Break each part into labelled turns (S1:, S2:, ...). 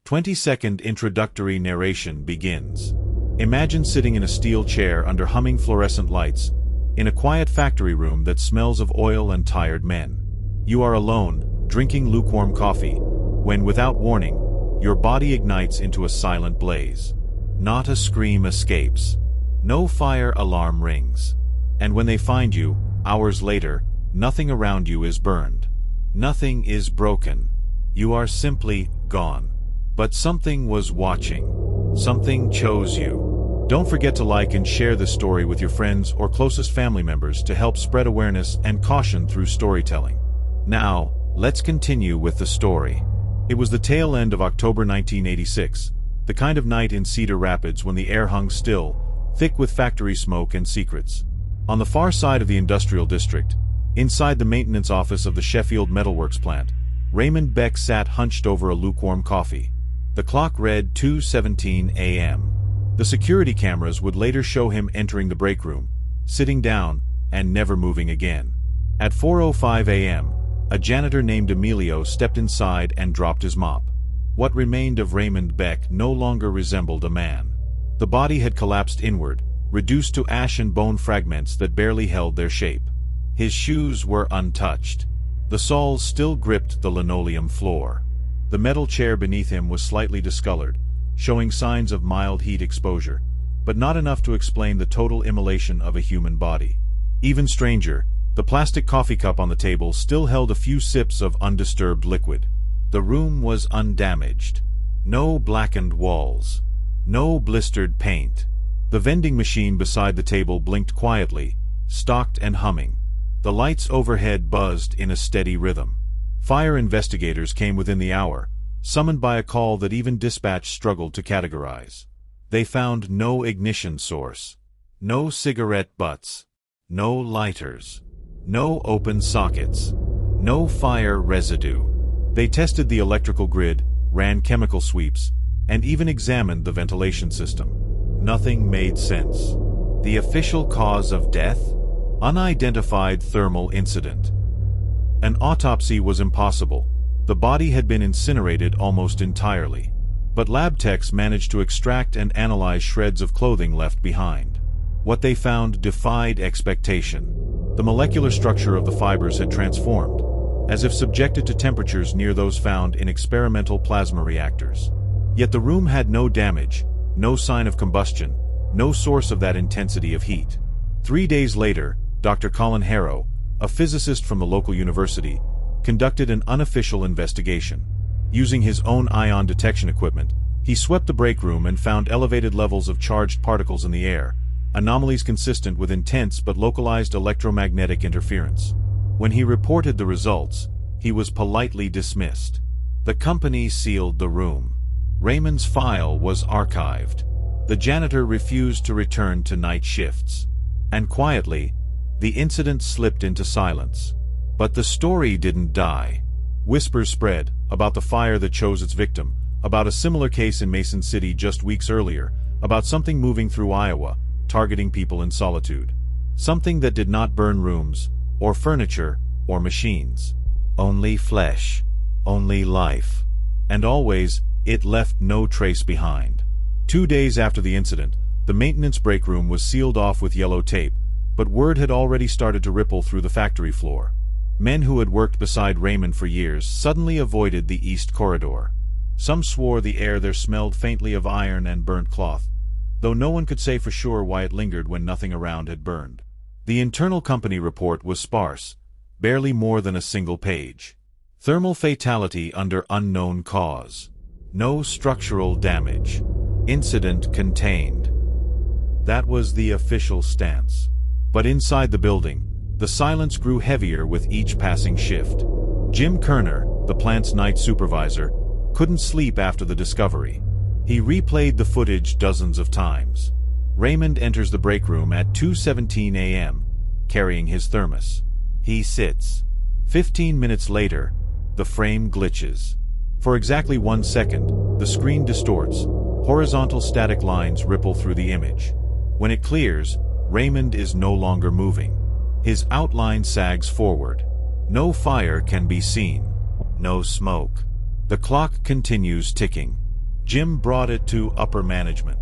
S1: 20-second introductory narration begins. Imagine sitting in a steel chair under humming fluorescent lights, in a quiet factory room that smells of oil and tired men. You are alone, drinking lukewarm coffee, when without warning, your body ignites into a silent blaze. Not a scream escapes. No fire alarm rings. And when they find you, hours later, nothing around you is burned. Nothing is broken. You are simply gone. But something was watching. Something chose you. Don't forget to like and share this story with your friends or closest family members to help spread awareness and caution through storytelling. Now, let's continue with the story. It was the tail end of October 1986, the kind of night in Cedar Rapids when the air hung still, thick with factory smoke and secrets. On the far side of the industrial district, inside the maintenance office of the Sheffield Metalworks plant, Raymond Beck sat hunched over a lukewarm coffee. The clock read 2:17 a.m. The security cameras would later show him entering the break room, sitting down, and never moving again. At 4:05 a.m., a janitor named Emilio stepped inside and dropped his mop. What remained of Raymond Beck no longer resembled a man. The body had collapsed inward, reduced to ash and bone fragments that barely held their shape. His shoes were untouched. The soles still gripped the linoleum floor. The metal chair beneath him was slightly discolored, showing signs of mild heat exposure, but not enough to explain the total immolation of a human body. Even stranger, the plastic coffee cup on the table still held a few sips of undisturbed liquid. The room was undamaged. No blackened walls. No blistered paint. The vending machine beside the table blinked quietly, stocked and humming. The lights overhead buzzed in a steady rhythm. Fire investigators came within the hour, summoned by a call that even dispatch struggled to categorize. They found no ignition source. No cigarette butts. No lighters. No open sockets. No fire residue. They tested the electrical grid, ran chemical sweeps, and even examined the ventilation system. Nothing made sense. The official cause of death? Unidentified thermal incident. An autopsy was impossible. The body had been incinerated almost entirely. But lab techs managed to extract and analyze shreds of clothing left behind. What they found defied expectation. The molecular structure of the fibers had transformed, as if subjected to temperatures near those found in experimental plasma reactors. Yet the room had no damage, no sign of combustion, no source of that intensity of heat. 3 days later, Dr. Colin Harrow, a physicist from the local university, conducted an unofficial investigation. Using his own ion detection equipment, he swept the break room and found elevated levels of charged particles in the air, anomalies consistent with intense but localized electromagnetic interference. When he reported the results, he was politely dismissed. The company sealed the room. Raymond's file was archived. The janitor refused to return to night shifts. And quietly, the incident slipped into silence. But the story didn't die. Whispers spread about the fire that chose its victim, about a similar case in Mason City just weeks earlier, about something moving through Iowa, targeting people in solitude. Something that did not burn rooms, or furniture, or machines. Only flesh. Only life. And always, it left no trace behind. 2 days after the incident, the maintenance break room was sealed off with yellow tape, but word had already started to ripple through the factory floor. Men who had worked beside Raymond for years suddenly avoided the east corridor. Some swore the air there smelled faintly of iron and burnt cloth, though no one could say for sure why it lingered when nothing around had burned. The internal company report was sparse, barely more than a single page. Thermal fatality under unknown cause. No structural damage. Incident contained. That was the official stance. But inside the building, the silence grew heavier with each passing shift. Jim Kerner, the plant's night supervisor, couldn't sleep after the discovery. He replayed the footage dozens of times. Raymond enters the break room at 2:17 a.m., carrying his thermos. He sits. 15 minutes later, the frame glitches. For exactly 1 second, the screen distorts. Horizontal static lines ripple through the image. When it clears, Raymond is no longer moving. His outline sags forward. No fire can be seen. No smoke. The clock continues ticking. Jim brought it to upper management.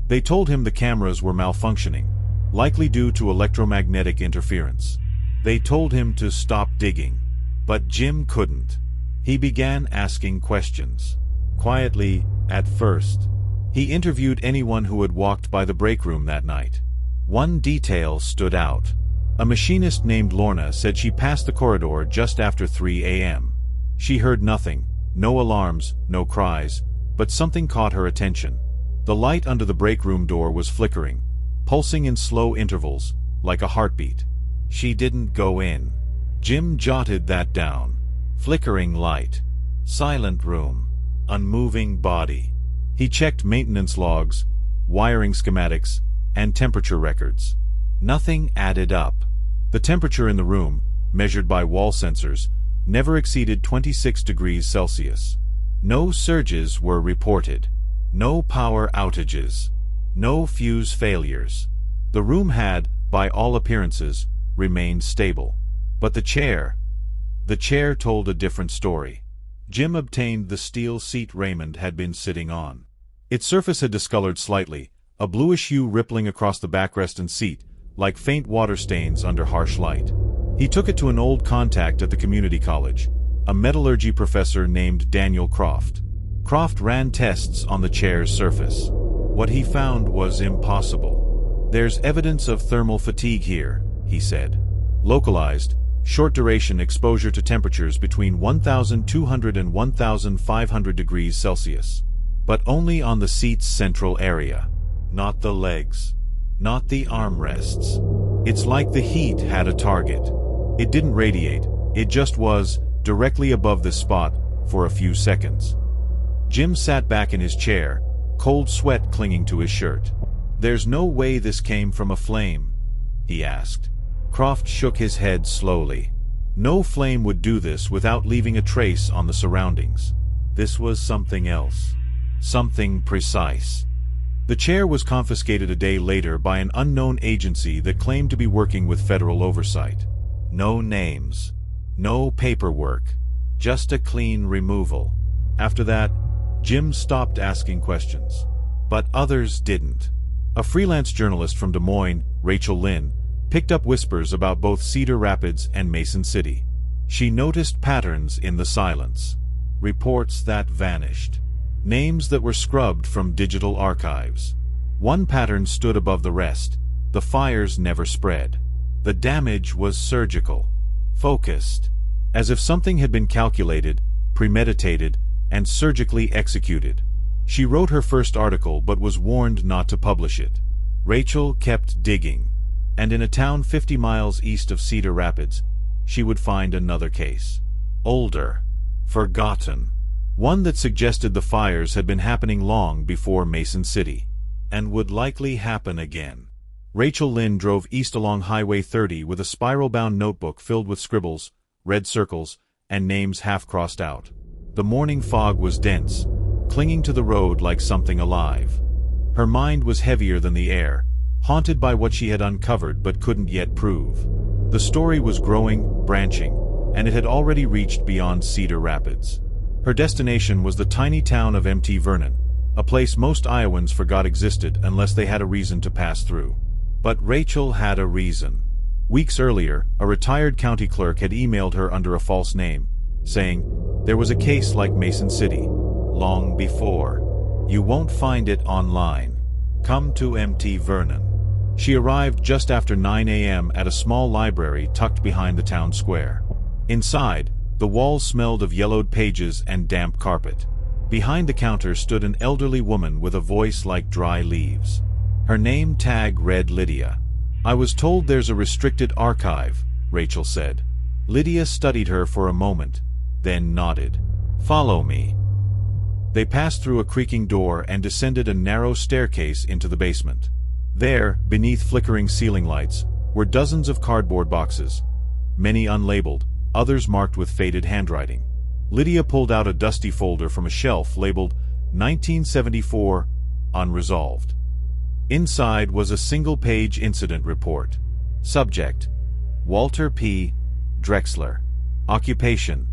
S1: They told him the cameras were malfunctioning, likely due to electromagnetic interference. They told him to stop digging. But Jim couldn't. He began asking questions. Quietly, at first. He interviewed anyone who had walked by the break room that night. One detail stood out. A machinist named Lorna said she passed the corridor just after 3 a.m. She heard nothing, no alarms, no cries, but something caught her attention. The light under the break room door was flickering, pulsing in slow intervals, like a heartbeat. She didn't go in. Jim jotted that down. Flickering light. Silent room. Unmoving body. He checked maintenance logs, wiring schematics, and temperature records. Nothing added up. The temperature in the room, measured by wall sensors, never exceeded 26 degrees Celsius. No surges were reported. No power outages. No fuse failures. The room had, by all appearances, remained stable. But the chair told a different story. Jim obtained the steel seat Raymond had been sitting on. Its surface had discolored slightly, a bluish hue rippling across the backrest and seat, like faint water stains under harsh light. He took it to an old contact at the community college, a metallurgy professor named Daniel Croft. Croft ran tests on the chair's surface. What he found was impossible. "There's evidence of thermal fatigue here," he said. "Localized, short-duration exposure to temperatures between 1,200 and 1,500 degrees Celsius. But only on the seat's central area. Not the legs. Not the armrests. It's like the heat had a target. It didn't radiate, it just was, directly above this spot, for a few seconds." Jim sat back in his chair, cold sweat clinging to his shirt. "There's no way this came from a flame?" he asked. Croft shook his head slowly. No flame would do this without leaving a trace on the surroundings. This was something else. Something precise. The chair was confiscated a day later by an unknown agency that claimed to be working with federal oversight. No names. No paperwork. Just a clean removal. After that, Jim stopped asking questions. But others didn't. A freelance journalist from Des Moines, Rachel Lynn, picked up whispers about both Cedar Rapids and Mason City. She noticed patterns in the silence. Reports that vanished. Names that were scrubbed from digital archives. One pattern stood above the rest. The fires never spread. The damage was surgical. Focused. As if something had been calculated, premeditated, and surgically executed. She wrote her first article but was warned not to publish it. Rachel kept digging. And in a town 50 miles east of Cedar Rapids, she would find another case. Older. Forgotten. One that suggested the fires had been happening long before Mason City. And would likely happen again. Rachel Lynn drove east along Highway 30 with a spiral-bound notebook filled with scribbles, red circles, and names half-crossed out. The morning fog was dense, clinging to the road like something alive. Her mind was heavier than the air, haunted by what she had uncovered but couldn't yet prove. The story was growing, branching, and it had already reached beyond Cedar Rapids. Her destination was the tiny town of Mt. Vernon, a place most Iowans forgot existed unless they had a reason to pass through. But Rachel had a reason. Weeks earlier, a retired county clerk had emailed her under a false name, saying, "There was a case like Mason City. Long before. You won't find it online. Come to Mt. Vernon." She arrived just after 9 a.m. at a small library tucked behind the town square. Inside, the walls smelled of yellowed pages and damp carpet. Behind the counter stood an elderly woman with a voice like dry leaves. Her name tag read Lydia. "I was told there's a restricted archive," Rachel said. Lydia studied her for a moment, then nodded. "Follow me." They passed through a creaking door and descended a narrow staircase into the basement. There, beneath flickering ceiling lights, were dozens of cardboard boxes, many unlabeled, others marked with faded handwriting. Lydia pulled out a dusty folder from a shelf labeled 1974 Unresolved. Inside was a single-page incident report. Subject: Walter P. Drexler. Occupation: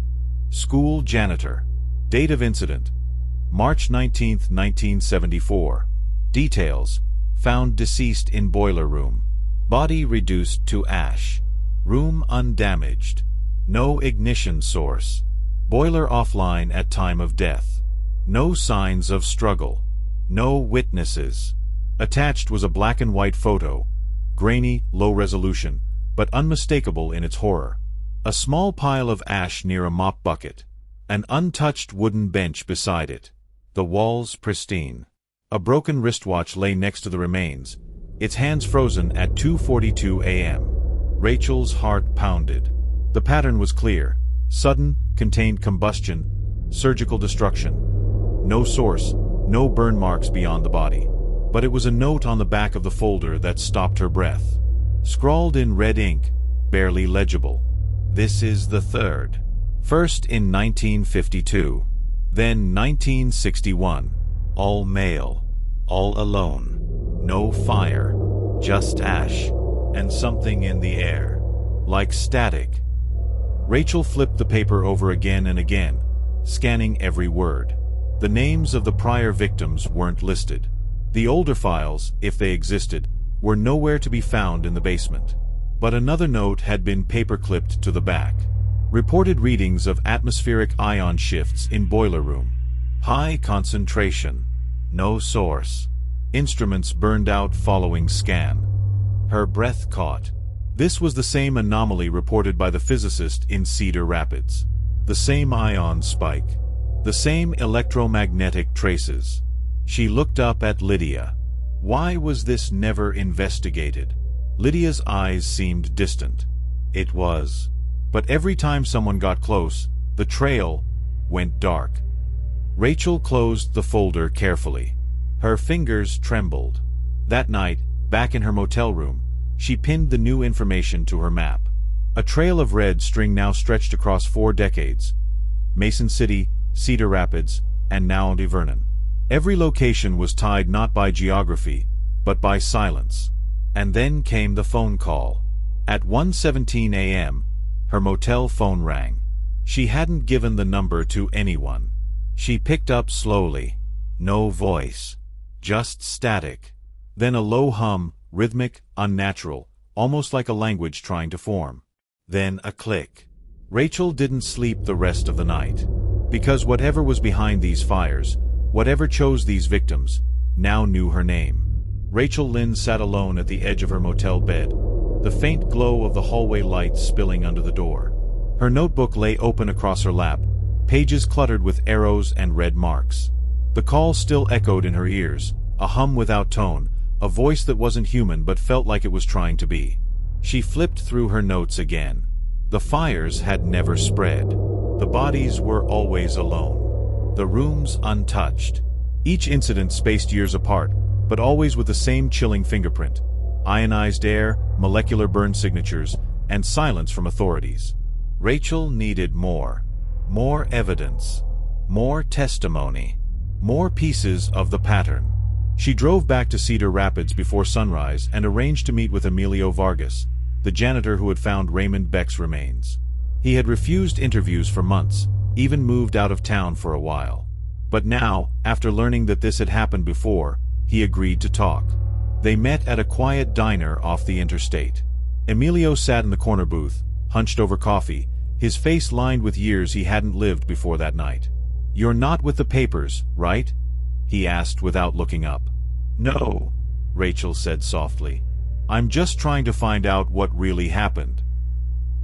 S1: school janitor. Date of incident: March 19, 1974. Details: found deceased in boiler room. Body reduced to ash. Room undamaged. No ignition source. Boiler offline at time of death. No signs of struggle. No witnesses. Attached was a black and white photo, grainy, low resolution, but unmistakable in its horror. A small pile of ash near a mop bucket. An untouched wooden bench beside it. The walls pristine. A broken wristwatch lay next to the remains, its hands frozen at 2:42 a.m. Rachel's heart pounded. The pattern was clear: sudden, contained combustion, surgical destruction. No source, no burn marks beyond the body. But it was a note on the back of the folder that stopped her breath. Scrawled in red ink, barely legible. This is the third. First in 1952, then 1961. All male, all alone. No fire, just ash, and something in the air, like static. Rachel flipped the paper over again and again, scanning every word. The names of the prior victims weren't listed. The older files, if they existed, were nowhere to be found in the basement. But another note had been paper-clipped to the back. Reported readings of atmospheric ion shifts in boiler room. High concentration. No source. Instruments burned out following scan. Her breath caught. This was the same anomaly reported by the physicist in Cedar Rapids. The same ion spike. The same electromagnetic traces. She looked up at Lydia. Why was this never investigated? Lydia's eyes seemed distant. It was. But every time someone got close, the trail went dark. Rachel closed the folder carefully. Her fingers trembled. That night, back in her motel room, she pinned the new information to her map. A trail of red string now stretched across 4 decades. Mason City, Cedar Rapids, and now Vernon. Every location was tied not by geography, but by silence. And then came the phone call. At 1:17 a.m., her motel phone rang. She hadn't given the number to anyone. She picked up slowly. No voice. Just static. Then a low hum, rhythmic, unnatural, almost like a language trying to form. Then a click. Rachel didn't sleep the rest of the night. Because whatever was behind these fires, whatever chose these victims, now knew her name. Rachel Lynn sat alone at the edge of her motel bed, the faint glow of the hallway lights spilling under the door. Her notebook lay open across her lap, pages cluttered with arrows and red marks. The call still echoed in her ears, a hum without tone, a voice that wasn't human but felt like it was trying to be. She flipped through her notes again. The fires had never spread. The bodies were always alone. The rooms untouched. Each incident spaced years apart, but always with the same chilling fingerprint. Ionized air, molecular burn signatures, and silence from authorities. Rachel needed more. More evidence. More testimony. More pieces of the pattern. She drove back to Cedar Rapids before sunrise and arranged to meet with Emilio Vargas, the janitor who had found Raymond Beck's remains. He had refused interviews for months, even moved out of town for a while. But now, after learning that this had happened before, he agreed to talk. They met at a quiet diner off the interstate. Emilio sat in the corner booth, hunched over coffee, his face lined with years he hadn't lived before that night. "You're not with the papers, right?" he asked without looking up. "No," Rachel said softly. "I'm just trying to find out what really happened."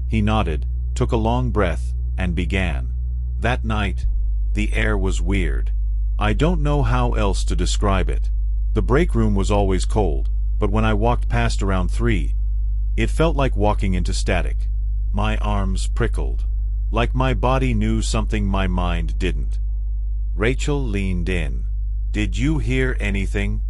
S1: He nodded, took a long breath, and began. "That night, the air was weird. I don't know how else to describe it. The break room was always cold, but when I walked past around 3, it felt like walking into static. My arms prickled. Like my body knew something my mind didn't." Rachel leaned in. "Did you hear anything?"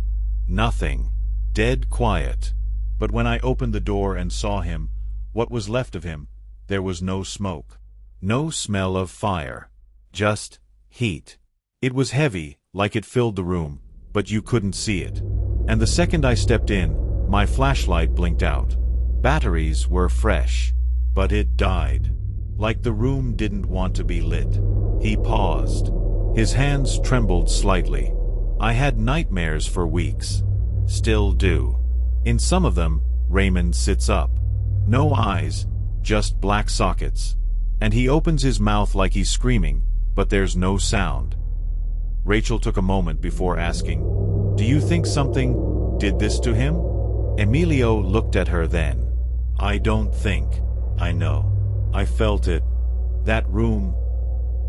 S1: "Nothing. Dead quiet. But when I opened the door and saw him, what was left of him, there was no smoke. No smell of fire. Just heat. It was heavy, like it filled the room, but you couldn't see it. And the second I stepped in, my flashlight blinked out. Batteries were fresh. But it died. Like the room didn't want to be lit." He paused. His hands trembled slightly. "I had nightmares for weeks. Still do. In some of them, Raymond sits up. No eyes, just black sockets. And he opens his mouth like he's screaming, but there's no sound." Rachel took a moment before asking, "Do you think something did this to him?" Emilio looked at her then. "I don't think. I know. I felt it. That room,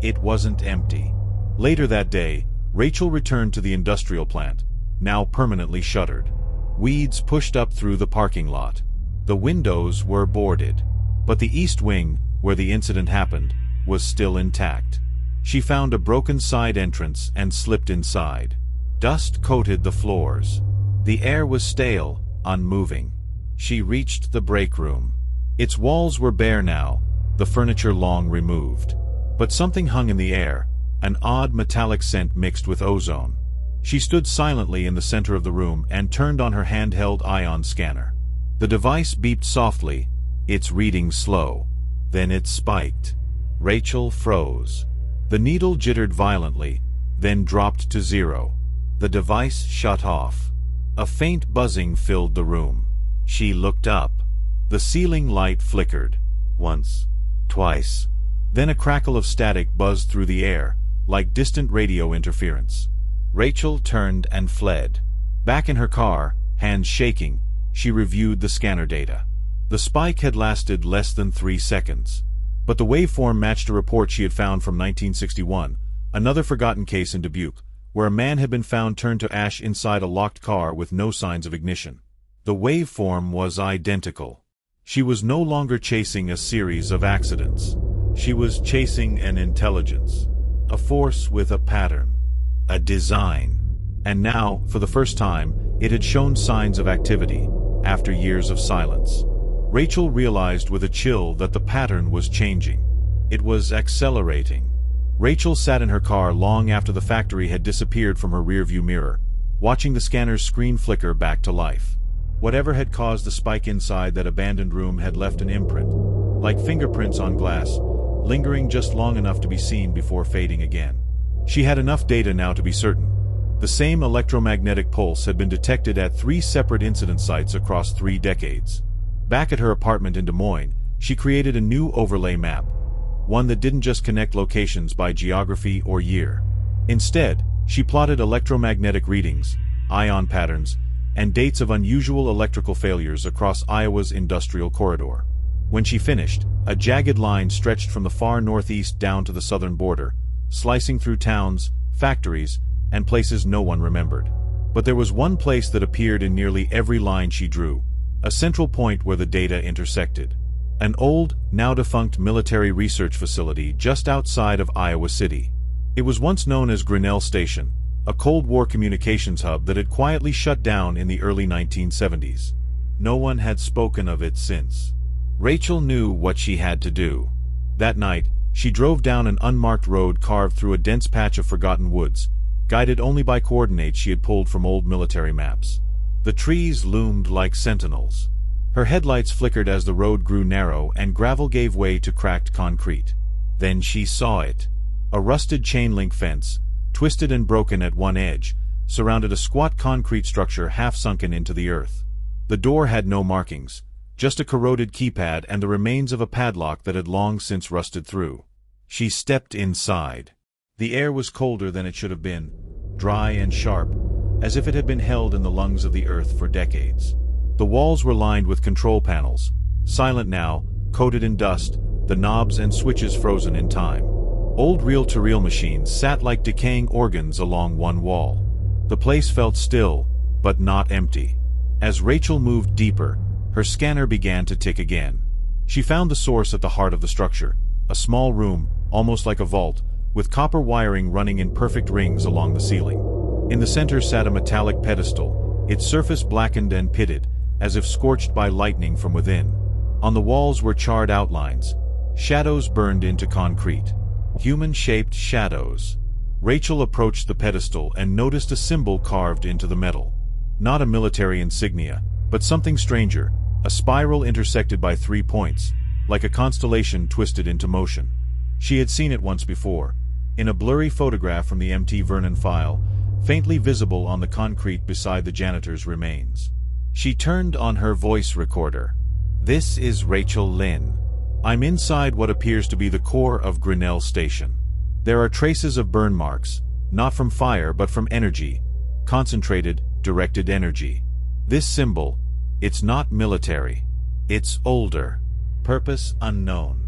S1: it wasn't empty." Later that day, Rachel returned to the industrial plant, now permanently shuttered. Weeds pushed up through the parking lot. The windows were boarded. But the east wing, where the incident happened, was still intact. She found a broken side entrance and slipped inside. Dust coated the floors. The air was stale, unmoving. She reached the break room. Its walls were bare now, the furniture long removed. But something hung in the air, an odd metallic scent mixed with ozone. She stood silently in the center of the room and turned on her handheld ion scanner. The device beeped softly, its reading slow. Then it spiked. Rachel froze. The needle jittered violently, then dropped to 0. The device shut off. A faint buzzing filled the room. She looked up. The ceiling light flickered. Once. Twice. Then a crackle of static buzzed through the air, like distant radio interference. Rachel turned and fled. Back in her car, hands shaking, she reviewed the scanner data. The spike had lasted less than 3 seconds. But the waveform matched a report she had found from 1961, another forgotten case in Dubuque, where a man had been found turned to ash inside a locked car with no signs of ignition. The waveform was identical. She was no longer chasing a series of accidents. She was chasing an intelligence, a force with a pattern, a design. And now, for the first time, it had shown signs of activity, after years of silence. Rachel realized with a chill that the pattern was changing. It was accelerating. Rachel sat in her car long after the factory had disappeared from her rearview mirror, watching the scanner's screen flicker back to life. Whatever had caused the spike inside that abandoned room had left an imprint, like fingerprints on glass, lingering just long enough to be seen before fading again. She had enough data now to be certain. The same electromagnetic pulse had been detected at 3 separate incident sites across 3 decades. Back at her apartment in Des Moines, she created a new overlay map, one that didn't just connect locations by geography or year. Instead, she plotted electromagnetic readings, ion patterns, and dates of unusual electrical failures across Iowa's industrial corridor. When she finished, a jagged line stretched from the far northeast down to the southern border, slicing through towns, factories, and places no one remembered. But there was one place that appeared in nearly every line she drew, a central point where the data intersected. An old, now-defunct military research facility just outside of Iowa City. It was once known as Grinnell Station, a Cold War communications hub that had quietly shut down in the early 1970s. No one had spoken of it since. Rachel knew what she had to do. That night, she drove down an unmarked road carved through a dense patch of forgotten woods, guided only by coordinates she had pulled from old military maps. The trees loomed like sentinels. Her headlights flickered as the road grew narrow and gravel gave way to cracked concrete. Then she saw it. A rusted chain-link fence, twisted and broken at one edge, surrounded a squat concrete structure half sunken into the earth. The door had no markings, just a corroded keypad and the remains of a padlock that had long since rusted through. She stepped inside. The air was colder than it should have been, dry and sharp, as if it had been held in the lungs of the earth for decades. The walls were lined with control panels, silent now, coated in dust, the knobs and switches frozen in time. Old reel-to-reel machines sat like decaying organs along one wall. The place felt still, but not empty. As Rachel moved deeper, her scanner began to tick again. She found the source at the heart of the structure, a small room, almost like a vault, with copper wiring running in perfect rings along the ceiling. In the center sat a metallic pedestal, its surface blackened and pitted, as if scorched by lightning from within. On the walls were charred outlines, shadows burned into concrete. Human-shaped shadows. Rachel approached the pedestal and noticed a symbol carved into the metal. Not a military insignia, but something stranger, a spiral intersected by 3 points, like a constellation twisted into motion. She had seen it once before, In a blurry photograph from the MT Vernon file, faintly visible on the concrete beside the janitor's remains. She turned on her voice recorder. "This is Rachel Lynn. I'm inside what appears to be the core of Grinnell Station. There are traces of burn marks, not from fire but from energy, concentrated, directed energy. This symbol, it's not military. It's older. Purpose unknown.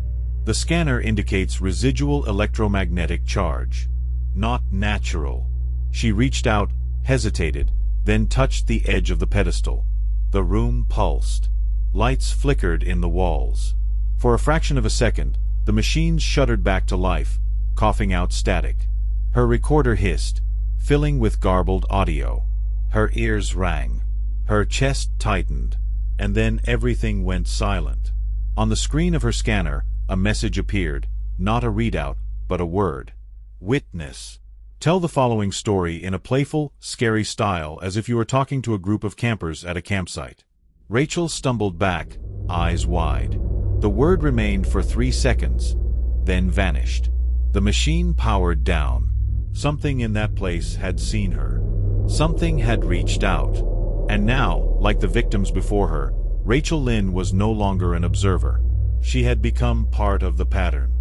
S1: The scanner indicates residual electromagnetic charge. Not natural." She reached out, hesitated, then touched the edge of the pedestal. The room pulsed. Lights flickered in the walls. For a fraction of a second, the machines shuddered back to life, coughing out static. Her recorder hissed, filling with garbled audio. Her ears rang. Her chest tightened. And then everything went silent. On the screen of her scanner, a message appeared, not a readout, but a word. Witness. Tell the following story in a playful, scary style as if you were talking to a group of campers at a campsite. Rachel stumbled back, eyes wide. The word remained for 3 seconds, then vanished. The machine powered down. Something in that place had seen her. Something had reached out. And now, like the victims before her, Rachel Lynn was no longer an observer. She had become part of the pattern.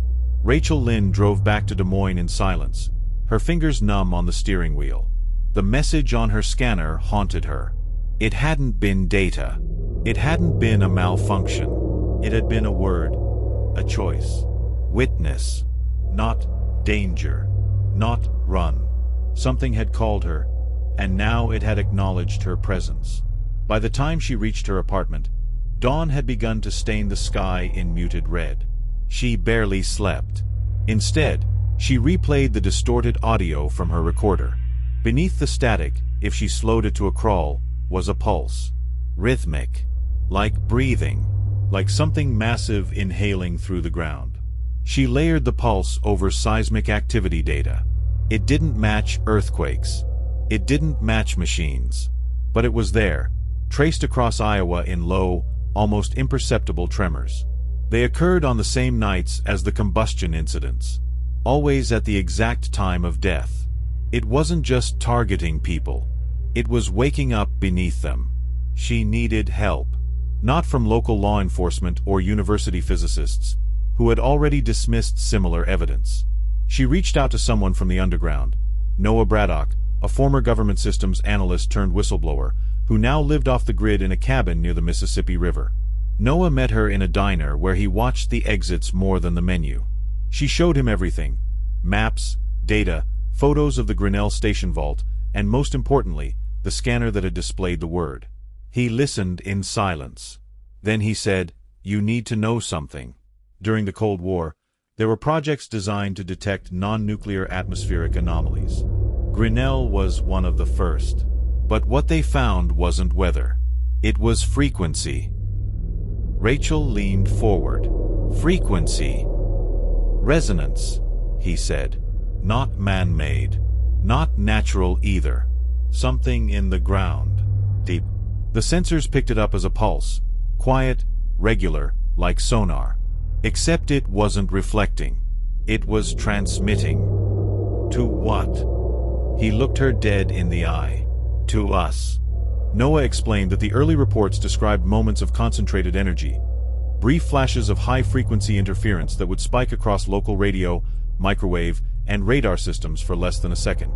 S1: Rachel Lynn drove back to Des Moines in silence, her fingers numb on the steering wheel. The message on her scanner haunted her. It hadn't been data. It hadn't been a malfunction. It had been a word, a choice. Witness. Not danger. Not run. Something had called her, and now it had acknowledged her presence. By the time she reached her apartment, dawn had begun to stain the sky in muted red. She barely slept. Instead, she replayed the distorted audio from her recorder. Beneath the static, if she slowed it to a crawl, was a pulse. Rhythmic. Like breathing. Like something massive inhaling through the ground. She layered the pulse over seismic activity data. It didn't match earthquakes. It didn't match machines. But it was there, traced across Iowa in low, almost imperceptible tremors. They occurred on the same nights as the combustion incidents. Always at the exact time of death. It wasn't just targeting people. It was waking up beneath them. She needed help. Not from local law enforcement or university physicists, who had already dismissed similar evidence. She reached out to someone from the underground, Noah Braddock, a former government systems analyst turned whistleblower, who now lived off the grid in a cabin near the Mississippi River. Noah met her in a diner where he watched the exits more than the menu. She showed him everything: maps, data, photos of the Grinnell station vault, and most importantly, the scanner that had displayed the word. He listened in silence. Then he said, "You need to know something." During the Cold War, there were projects designed to detect non-nuclear atmospheric anomalies. Grinnell was one of the first. But what they found wasn't weather. It was frequency. Rachel leaned forward. Frequency. Resonance, he said. Not man-made. Not natural either. Something in the ground. Deep. The sensors picked it up as a pulse. Quiet, regular, like sonar. Except it wasn't reflecting. It was transmitting. To what? He looked her dead in the eye. To us. Noah explained that the early reports described moments of concentrated energy, brief flashes of high-frequency interference that would spike across local radio, microwave, and radar systems for less than a second.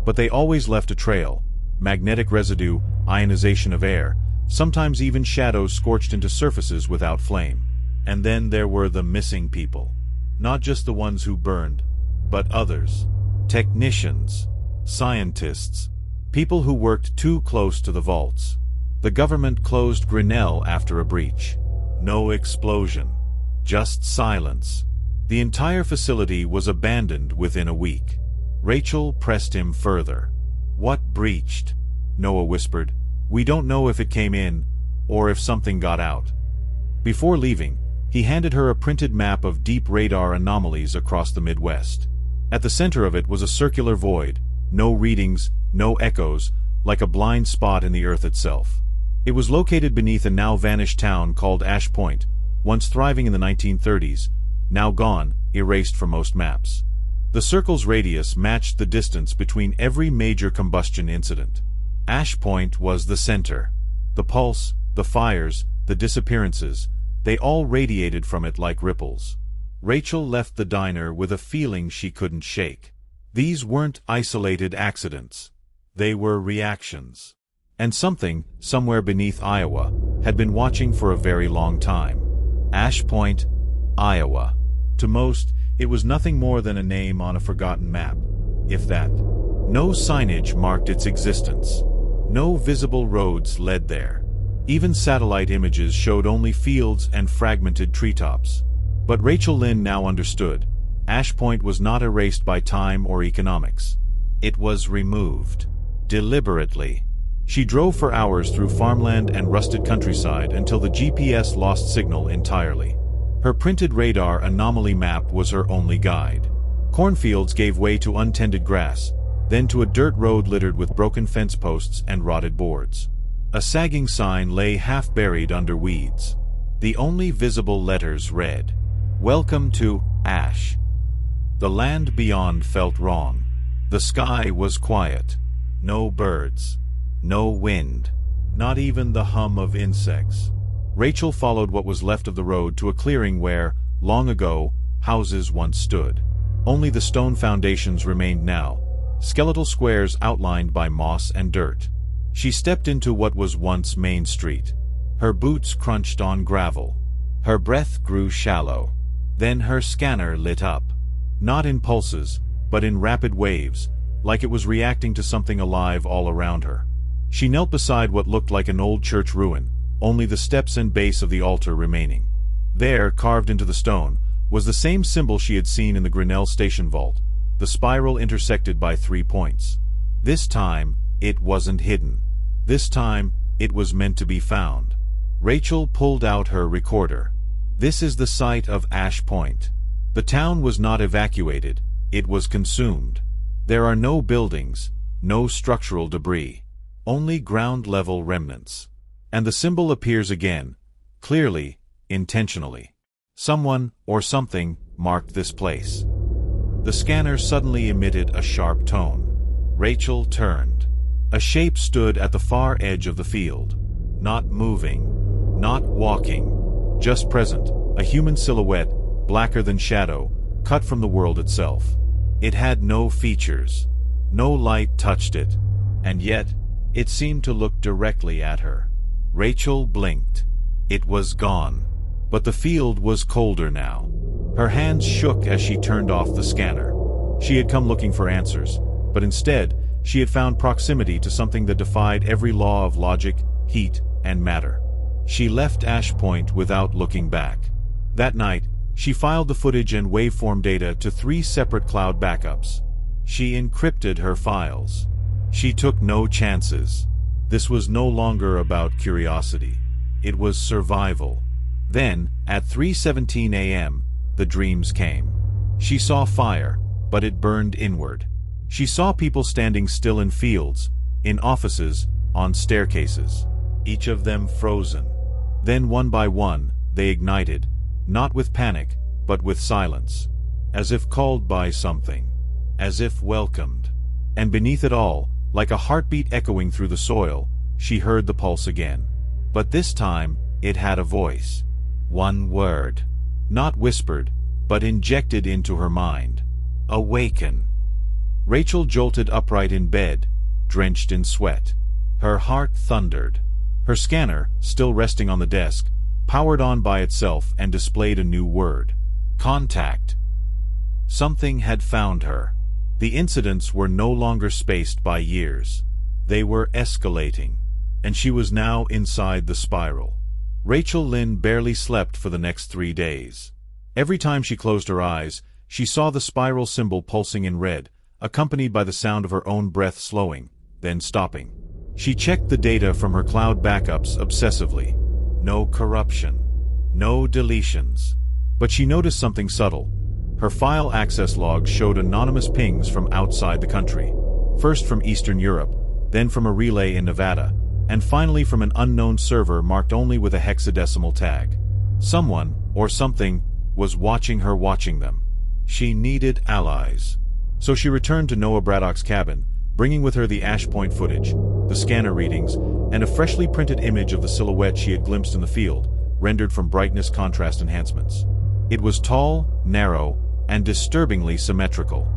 S1: But they always left a trail: magnetic residue, ionization of air, sometimes even shadows scorched into surfaces without flame. And then there were the missing people. Not just the ones who burned, but others. Technicians. Scientists. People who worked too close to the vaults. The government closed Grinnell after a breach. No explosion. Just silence. The entire facility was abandoned within a week. Rachel pressed him further. What breached? Noah whispered. We don't know if it came in, or if something got out. Before leaving, he handed her a printed map of deep radar anomalies across the Midwest. At the center of it was a circular void, no readings, no echoes, like a blind spot in the earth itself. It was located beneath a now-vanished town called Ash Point, once thriving in the 1930s, now gone, erased from most maps. The circle's radius matched the distance between every major combustion incident. Ash Point was the center. The pulse, the fires, the disappearances, they all radiated from it like ripples. Rachel left the diner with a feeling she couldn't shake. These weren't isolated accidents. They were reactions. And something, somewhere beneath Iowa, had been watching for a very long time. Ash Point, Iowa. To most, it was nothing more than a name on a forgotten map, if that. No signage marked its existence. No visible roads led there. Even satellite images showed only fields and fragmented treetops. But Rachel Lynn now understood. Ash Point was not erased by time or economics. It was removed. Deliberately. She drove for hours through farmland and rusted countryside until the GPS lost signal entirely. Her printed radar anomaly map was her only guide. Cornfields gave way to untended grass, then to a dirt road littered with broken fence posts and rotted boards. A sagging sign lay half-buried under weeds. The only visible letters read, "Welcome to Ash." The land beyond felt wrong. The sky was quiet. No birds. No wind. Not even the hum of insects. Rachel followed what was left of the road to a clearing where, long ago, houses once stood. Only the stone foundations remained now, skeletal squares outlined by moss and dirt. She stepped into what was once Main Street. Her boots crunched on gravel. Her breath grew shallow. Then her scanner lit up. Not in pulses, but in rapid waves, like it was reacting to something alive all around her. She knelt beside what looked like an old church ruin, only the steps and base of the altar remaining. There, carved into the stone, was the same symbol she had seen in the Grinnell station vault, the spiral intersected by 3 points. This time, it wasn't hidden. This time, it was meant to be found. Rachel pulled out her recorder. This is the site of Ash Point. The town was not evacuated, it was consumed. There are no buildings, no structural debris. Only ground-level remnants. And the symbol appears again, clearly, intentionally. Someone, or something, marked this place. The scanner suddenly emitted a sharp tone. Rachel turned. A shape stood at the far edge of the field. Not moving. Not walking. Just present, a human silhouette, blacker than shadow, cut from the world itself. It had no features. No light touched it. And yet, it seemed to look directly at her. Rachel blinked. It was gone. But the field was colder now. Her hands shook as she turned off the scanner. She had come looking for answers, but instead, she had found proximity to something that defied every law of logic, heat, and matter. She left Ash Point without looking back. That night, she filed the footage and waveform data to 3 separate cloud backups. She encrypted her files. She took no chances. This was no longer about curiosity. It was survival. Then, at 3:17 a.m., the dreams came. She saw fire, but it burned inward. She saw people standing still in fields, in offices, on staircases. Each of them frozen. Then one by one, they ignited, not with panic, but with silence. As if called by something. As if welcomed. And beneath it all, like a heartbeat echoing through the soil, she heard the pulse again. But this time, it had a voice. One word. Not whispered, but injected into her mind. Awaken. Rachel jolted upright in bed, drenched in sweat. Her heart thundered. Her scanner, still resting on the desk, powered on by itself and displayed a new word. Contact. Something had found her. The incidents were no longer spaced by years. They were escalating. And she was now inside the spiral. Rachel Lynn barely slept for the next 3 days. Every time she closed her eyes, she saw the spiral symbol pulsing in red, accompanied by the sound of her own breath slowing, then stopping. She checked the data from her cloud backups obsessively. No corruption. No deletions. But she noticed something subtle. Her file access logs showed anonymous pings from outside the country. First from Eastern Europe, then from a relay in Nevada, and finally from an unknown server marked only with a hexadecimal tag. Someone, or something, was watching her watching them. She needed allies. So she returned to Noah Braddock's cabin, bringing with her the ash point footage, the scanner readings, and a freshly printed image of the silhouette she had glimpsed in the field, rendered from brightness contrast enhancements. It was tall, narrow, and disturbingly symmetrical.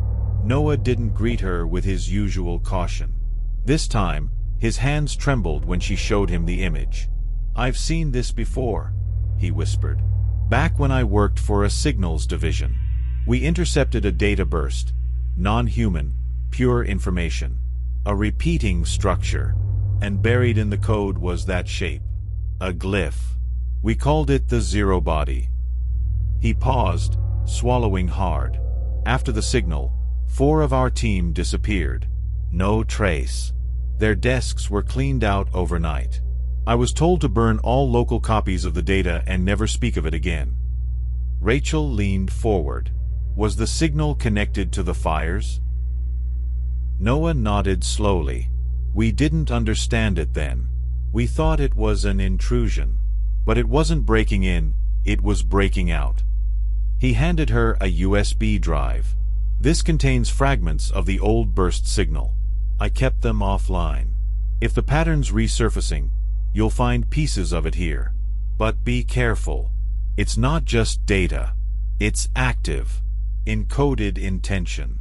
S1: Noah didn't greet her with his usual caution. This time, his hands trembled when she showed him the image. "I've seen this before," he whispered. "Back when I worked for a signals division. We intercepted a data burst. Non-human, pure information. A repeating structure. And buried in the code was that shape. A glyph. We called it the Zero Body." He paused, swallowing hard. "After the signal, 4 of our team disappeared. No trace. Their desks were cleaned out overnight. I was told to burn all local copies of the data and never speak of it again." Rachel leaned forward. "Was the signal connected to the fires?" Noah nodded slowly. "We didn't understand it then. We thought it was an intrusion. But it wasn't breaking in, it was breaking out." He handed her a USB drive. "This contains fragments of the old burst signal. I kept them offline. If the pattern's resurfacing, you'll find pieces of it here. But be careful. It's not just data. It's active. Encoded intention."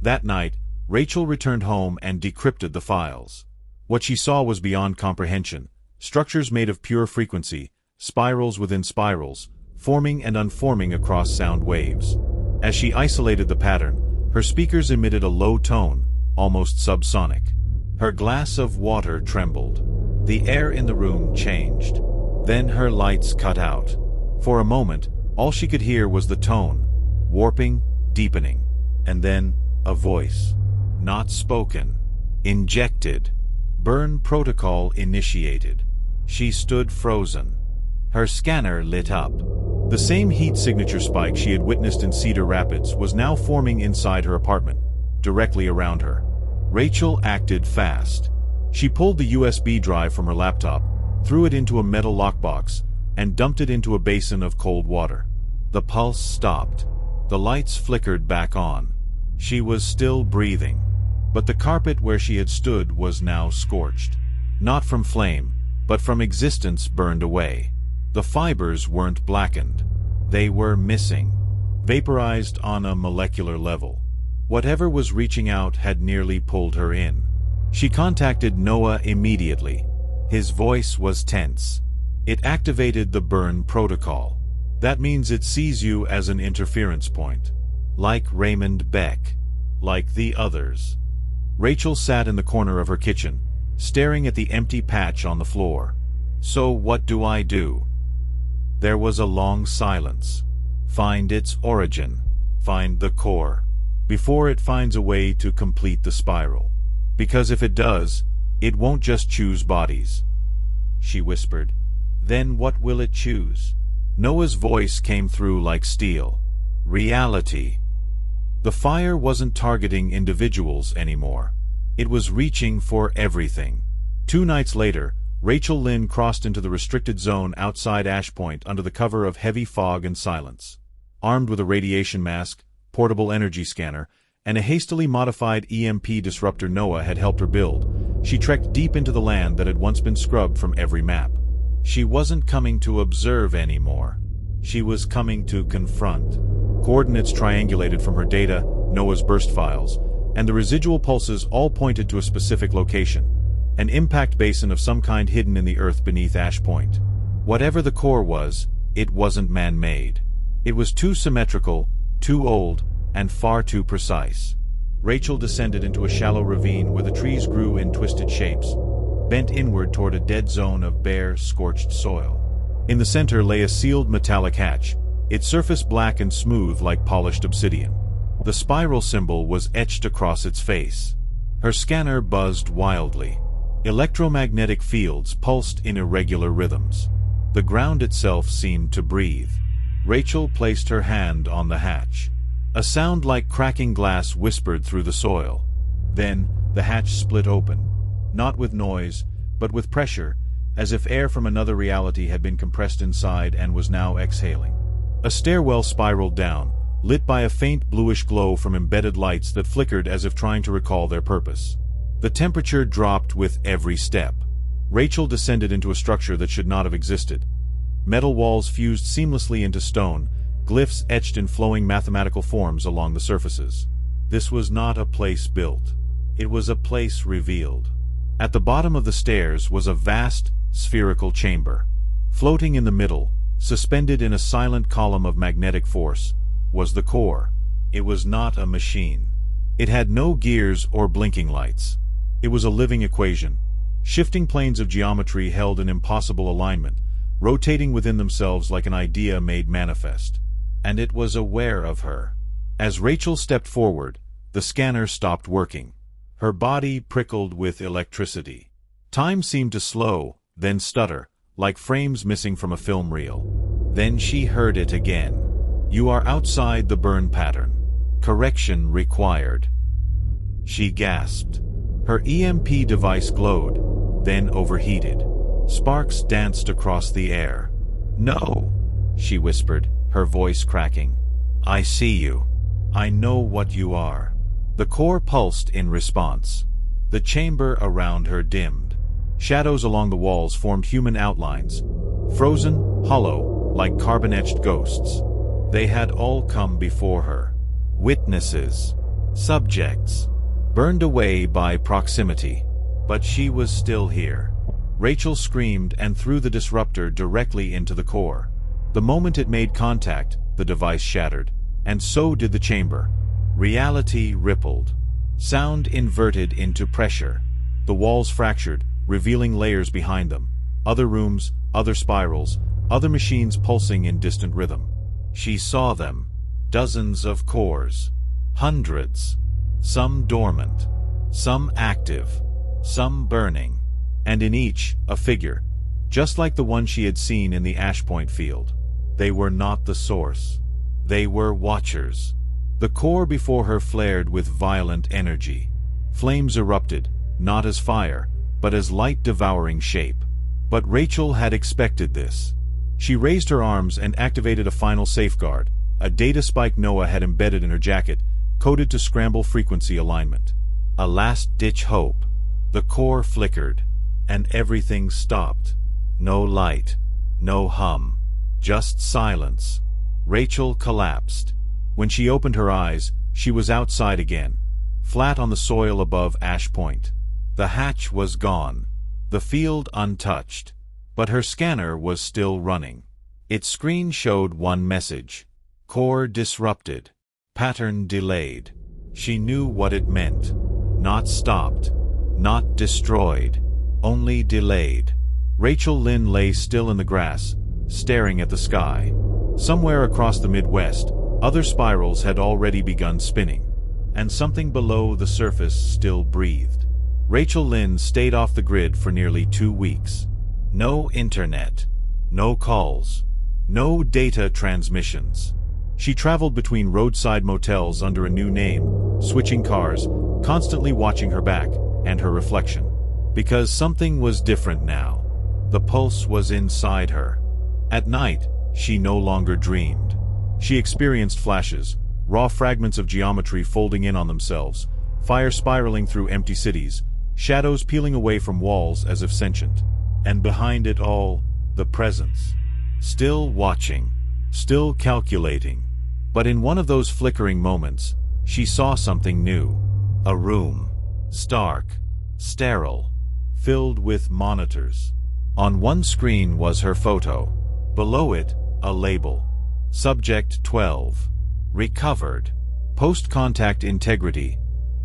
S1: That night, Rachel returned home and decrypted the files. What she saw was beyond comprehension. Structures made of pure frequency, spirals within spirals, forming and unforming across sound waves. As she isolated the pattern, her speakers emitted a low tone, almost subsonic. Her glass of water trembled. The air in the room changed. Then her lights cut out. For a moment, all she could hear was the tone, warping, deepening. And then, a voice. Not spoken. Injected. Burn protocol initiated. She stood frozen. Her scanner lit up. The same heat signature spike she had witnessed in Cedar Rapids was now forming inside her apartment, directly around her. Rachel acted fast. She pulled the USB drive from her laptop, threw it into a metal lockbox, and dumped it into a basin of cold water. The pulse stopped. The lights flickered back on. She was still breathing. But the carpet where she had stood was now scorched. Not from flame, but from existence burned away. The fibers weren't blackened. They were missing. Vaporized on a molecular level. Whatever was reaching out had nearly pulled her in. She contacted Noah immediately. His voice was tense. It activated the burn protocol. That means it sees you as an interference point. Like Raymond Beck. Like the others. Rachel sat in the corner of her kitchen, staring at the empty patch on the floor. "So what do I do?" There was a long silence. "Find its origin. Find the core. Before it finds a way to complete the spiral. Because if it does, it won't just choose bodies." She whispered. "Then what will it choose?" Noah's voice came through like steel. "Reality." The fire wasn't targeting individuals anymore. It was reaching for everything. 2 nights later, Rachel Lynn crossed into the restricted zone outside Ash Point under the cover of heavy fog and silence. Armed with a radiation mask, portable energy scanner, and a hastily modified EMP disruptor Noah had helped her build, she trekked deep into the land that had once been scrubbed from every map. She wasn't coming to observe anymore. She was coming to confront. Coordinates triangulated from her data, Noah's burst files, and the residual pulses all pointed to a specific location. An impact basin of some kind hidden in the earth beneath Ash Point. Whatever the core was, it wasn't man-made. It was too symmetrical, too old, and far too precise. Rachel descended into a shallow ravine where the trees grew in twisted shapes, bent inward toward a dead zone of bare, scorched soil. In the center lay a sealed metallic hatch, its surface black and smooth like polished obsidian. The spiral symbol was etched across its face. Her scanner buzzed wildly. Electromagnetic fields pulsed in irregular rhythms. The ground itself seemed to breathe. Rachel placed her hand on the hatch. A sound like cracking glass whispered through the soil. Then, the hatch split open. Not with noise, but with pressure, as if air from another reality had been compressed inside and was now exhaling. A stairwell spiraled down, lit by a faint bluish glow from embedded lights that flickered as if trying to recall their purpose. The temperature dropped with every step. Rachel descended into a structure that should not have existed. Metal walls fused seamlessly into stone, glyphs etched in flowing mathematical forms along the surfaces. This was not a place built. It was a place revealed. At the bottom of the stairs was a vast, spherical chamber. Floating in the middle, suspended in a silent column of magnetic force, was the core. It was not a machine. It had no gears or blinking lights. It was a living equation. Shifting planes of geometry held in impossible alignment, rotating within themselves like an idea made manifest. And it was aware of her. As Rachel stepped forward, the scanner stopped working. Her body prickled with electricity. Time seemed to slow, then stutter, like frames missing from a film reel. Then she heard it again. "You are outside the burn pattern. Correction required." She gasped. Her EMP device glowed, then overheated. Sparks danced across the air. "No," she whispered, her voice cracking. "I see you. I know what you are." The core pulsed in response. The chamber around her dimmed. Shadows along the walls formed human outlines, frozen, hollow, like carbon-etched ghosts. They had all come before her. Witnesses. Subjects. Burned away by proximity. But she was still here. Rachel screamed and threw the disruptor directly into the core. The moment it made contact, the device shattered, and so did the chamber. Reality rippled. Sound inverted into pressure. The walls fractured, revealing layers behind them. Other rooms, other spirals, other machines pulsing in distant rhythm. She saw them. Dozens of cores. Hundreds. Some dormant. Some active. Some burning. And in each, a figure, just like the one she had seen in the Ashpoint field. They were not the source. They were watchers. The core before her flared with violent energy. Flames erupted, not as fire, but as light-devouring shape. But Rachel had expected this. She raised her arms and activated a final safeguard, a data spike Noah had embedded in her jacket, coded to scramble frequency alignment. A last-ditch hope. The core flickered, and everything stopped. No light, no hum, just silence. Rachel collapsed. When she opened her eyes, she was outside again, flat on the soil above Ash Point. The hatch was gone, the field untouched, but her scanner was still running. Its screen showed one message: core disrupted, pattern delayed. She knew what it meant. Not stopped, not destroyed, only delayed. Rachel Lynn lay still in the grass, staring at the sky. Somewhere across the Midwest, other spirals had already begun spinning, and something below the surface still breathed. Rachel Lynn stayed off the grid for nearly 2 weeks. No internet, no calls, no data transmissions. She traveled between roadside motels under a new name, switching cars, constantly watching her back and her reflection. Because something was different now. The pulse was inside her. At night, she no longer dreamed. She experienced flashes, raw fragments of geometry folding in on themselves, fire spiraling through empty cities, shadows peeling away from walls as if sentient. And behind it all, the presence. Still watching, still calculating. But in one of those flickering moments, she saw something new. A room. Stark. Sterile. Filled with monitors. On one screen was her photo. Below it, a label. Subject 12. Recovered. Post-contact integrity.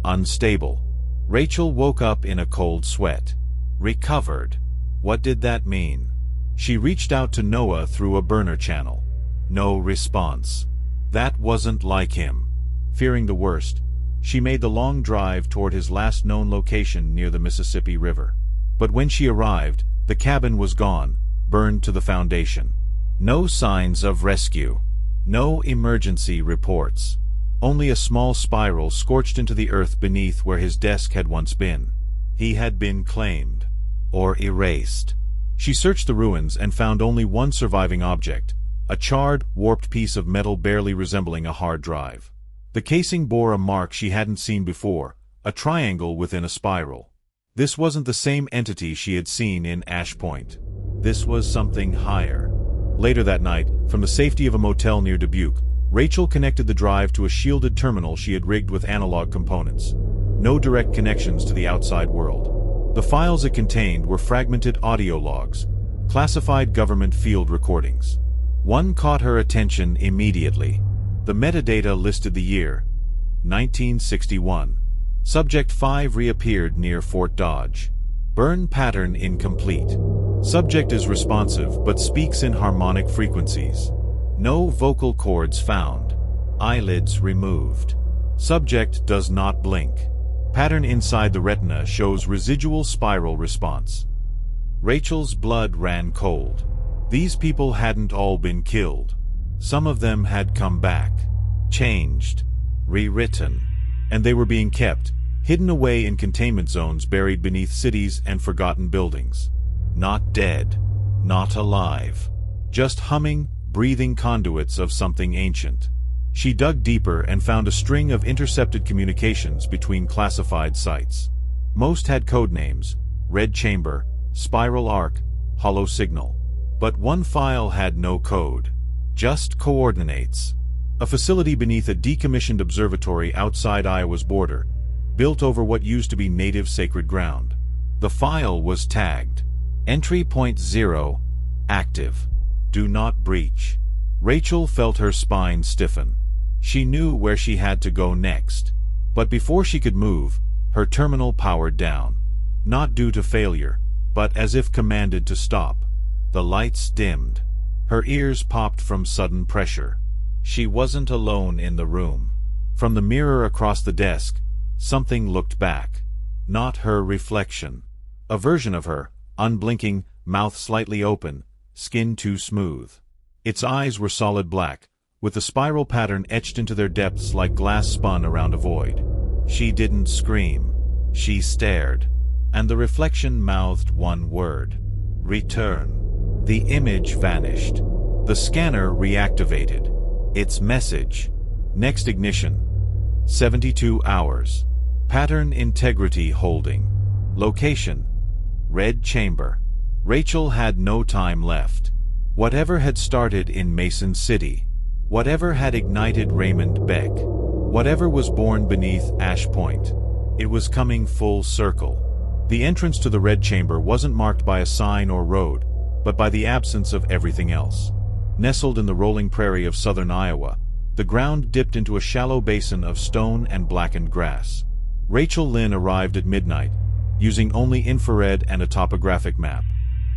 S1: Unstable. Rachel woke up in a cold sweat. Recovered. What did that mean? She reached out to Noah through a burner channel. No response. That wasn't like him. Fearing the worst, she made the long drive toward his last known location near the Mississippi River. But when she arrived, the cabin was gone, burned to the foundation. No signs of rescue. No emergency reports. Only a small spiral scorched into the earth beneath where his desk had once been. He had been claimed. Or erased. She searched the ruins and found only one surviving object, a charred, warped piece of metal barely resembling a hard drive. The casing bore a mark she hadn't seen before, a triangle within a spiral. This wasn't the same entity she had seen in Ash Point. This was something higher. Later that night, from the safety of a motel near Dubuque, Rachel connected the drive to a shielded terminal she had rigged with analog components. No direct connections to the outside world. The files it contained were fragmented audio logs, classified government field recordings. One caught her attention immediately. The metadata listed the year, 1961. Subject 5 reappeared near Fort Dodge. Burn pattern incomplete. Subject is responsive but speaks in harmonic frequencies. No vocal cords found. Eyelids removed. Subject does not blink. Pattern inside the retina shows residual spiral response. Rachel's blood ran cold. These people hadn't all been killed. Some of them had come back, changed, rewritten, and they were being kept, hidden away in containment zones buried beneath cities and forgotten buildings. Not dead, not alive, just humming, breathing conduits of something ancient. She dug deeper and found a string of intercepted communications between classified sites. Most had code names: Red Chamber, Spiral Arc, Hollow Signal. But one file had no code, just coordinates. A facility beneath a decommissioned observatory outside Iowa's border, built over what used to be native sacred ground. The file was tagged. Entry point 0, active. Do not breach. Rachel felt her spine stiffen. She knew where she had to go next. But before she could move, her terminal powered down. Not due to failure, but as if commanded to stop. The lights dimmed. Her ears popped from sudden pressure. She wasn't alone in the room. From the mirror across the desk, something looked back. Not her reflection. A version of her, unblinking, mouth slightly open, skin too smooth. Its eyes were solid black, with the spiral pattern etched into their depths like glass spun around a void. She didn't scream. She stared. And the reflection mouthed one word. Return. The image vanished. The scanner reactivated. Its message. Next ignition. 72 hours. Pattern integrity holding. Location. Red Chamber. Rachel had no time left. Whatever had started in Mason City, whatever had ignited Raymond Beck, whatever was born beneath Ash Point, it was coming full circle. The entrance to the Red Chamber wasn't marked by a sign or road, but by the absence of everything else. Nestled in the rolling prairie of southern Iowa, the ground dipped into a shallow basin of stone and blackened grass. Rachel Lynn arrived at midnight, using only infrared and a topographic map.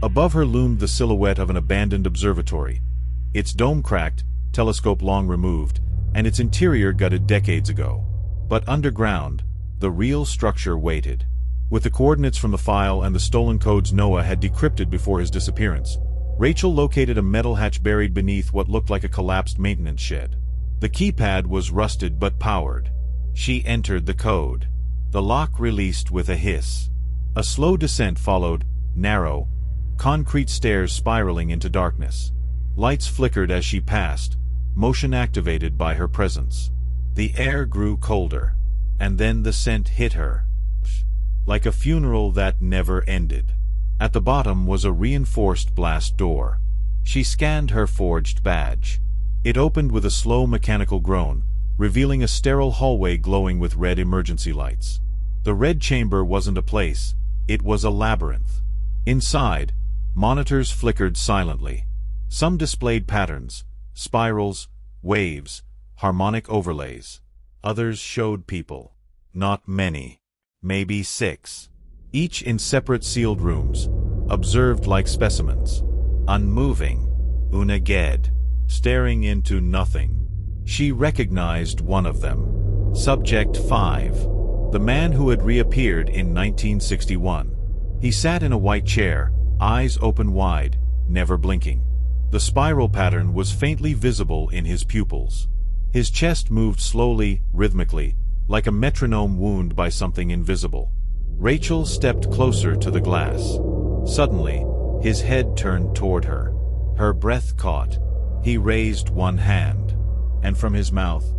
S1: Above her loomed the silhouette of an abandoned observatory, its dome cracked, telescope long removed, and its interior gutted decades ago. But underground, the real structure waited. With the coordinates from the file and the stolen codes Noah had decrypted before his disappearance, Rachel located a metal hatch buried beneath what looked like a collapsed maintenance shed. The keypad was rusted but powered. She entered the code. The lock released with a hiss. A slow descent followed, narrow, concrete stairs spiraling into darkness. Lights flickered as she passed, motion activated by her presence. The air grew colder, and then the scent hit her. Like a funeral that never ended. At the bottom was a reinforced blast door. She scanned her forged badge. It opened with a slow mechanical groan, revealing a sterile hallway glowing with red emergency lights. The Red Chamber wasn't a place, it was a labyrinth. Inside, monitors flickered silently. Some displayed patterns, spirals, waves, harmonic overlays. Others showed people. Not many. Maybe 6. Each in separate sealed rooms, observed like specimens. Unmoving. Unaged. Staring into nothing. She recognized one of them. Subject 5. The man who had reappeared in 1961. He sat in a white chair, eyes open wide, never blinking. The spiral pattern was faintly visible in his pupils. His chest moved slowly, rhythmically, like a metronome wound by something invisible. Rachel stepped closer to the glass. Suddenly, his head turned toward her. Her breath caught. He raised one hand, and from his mouth,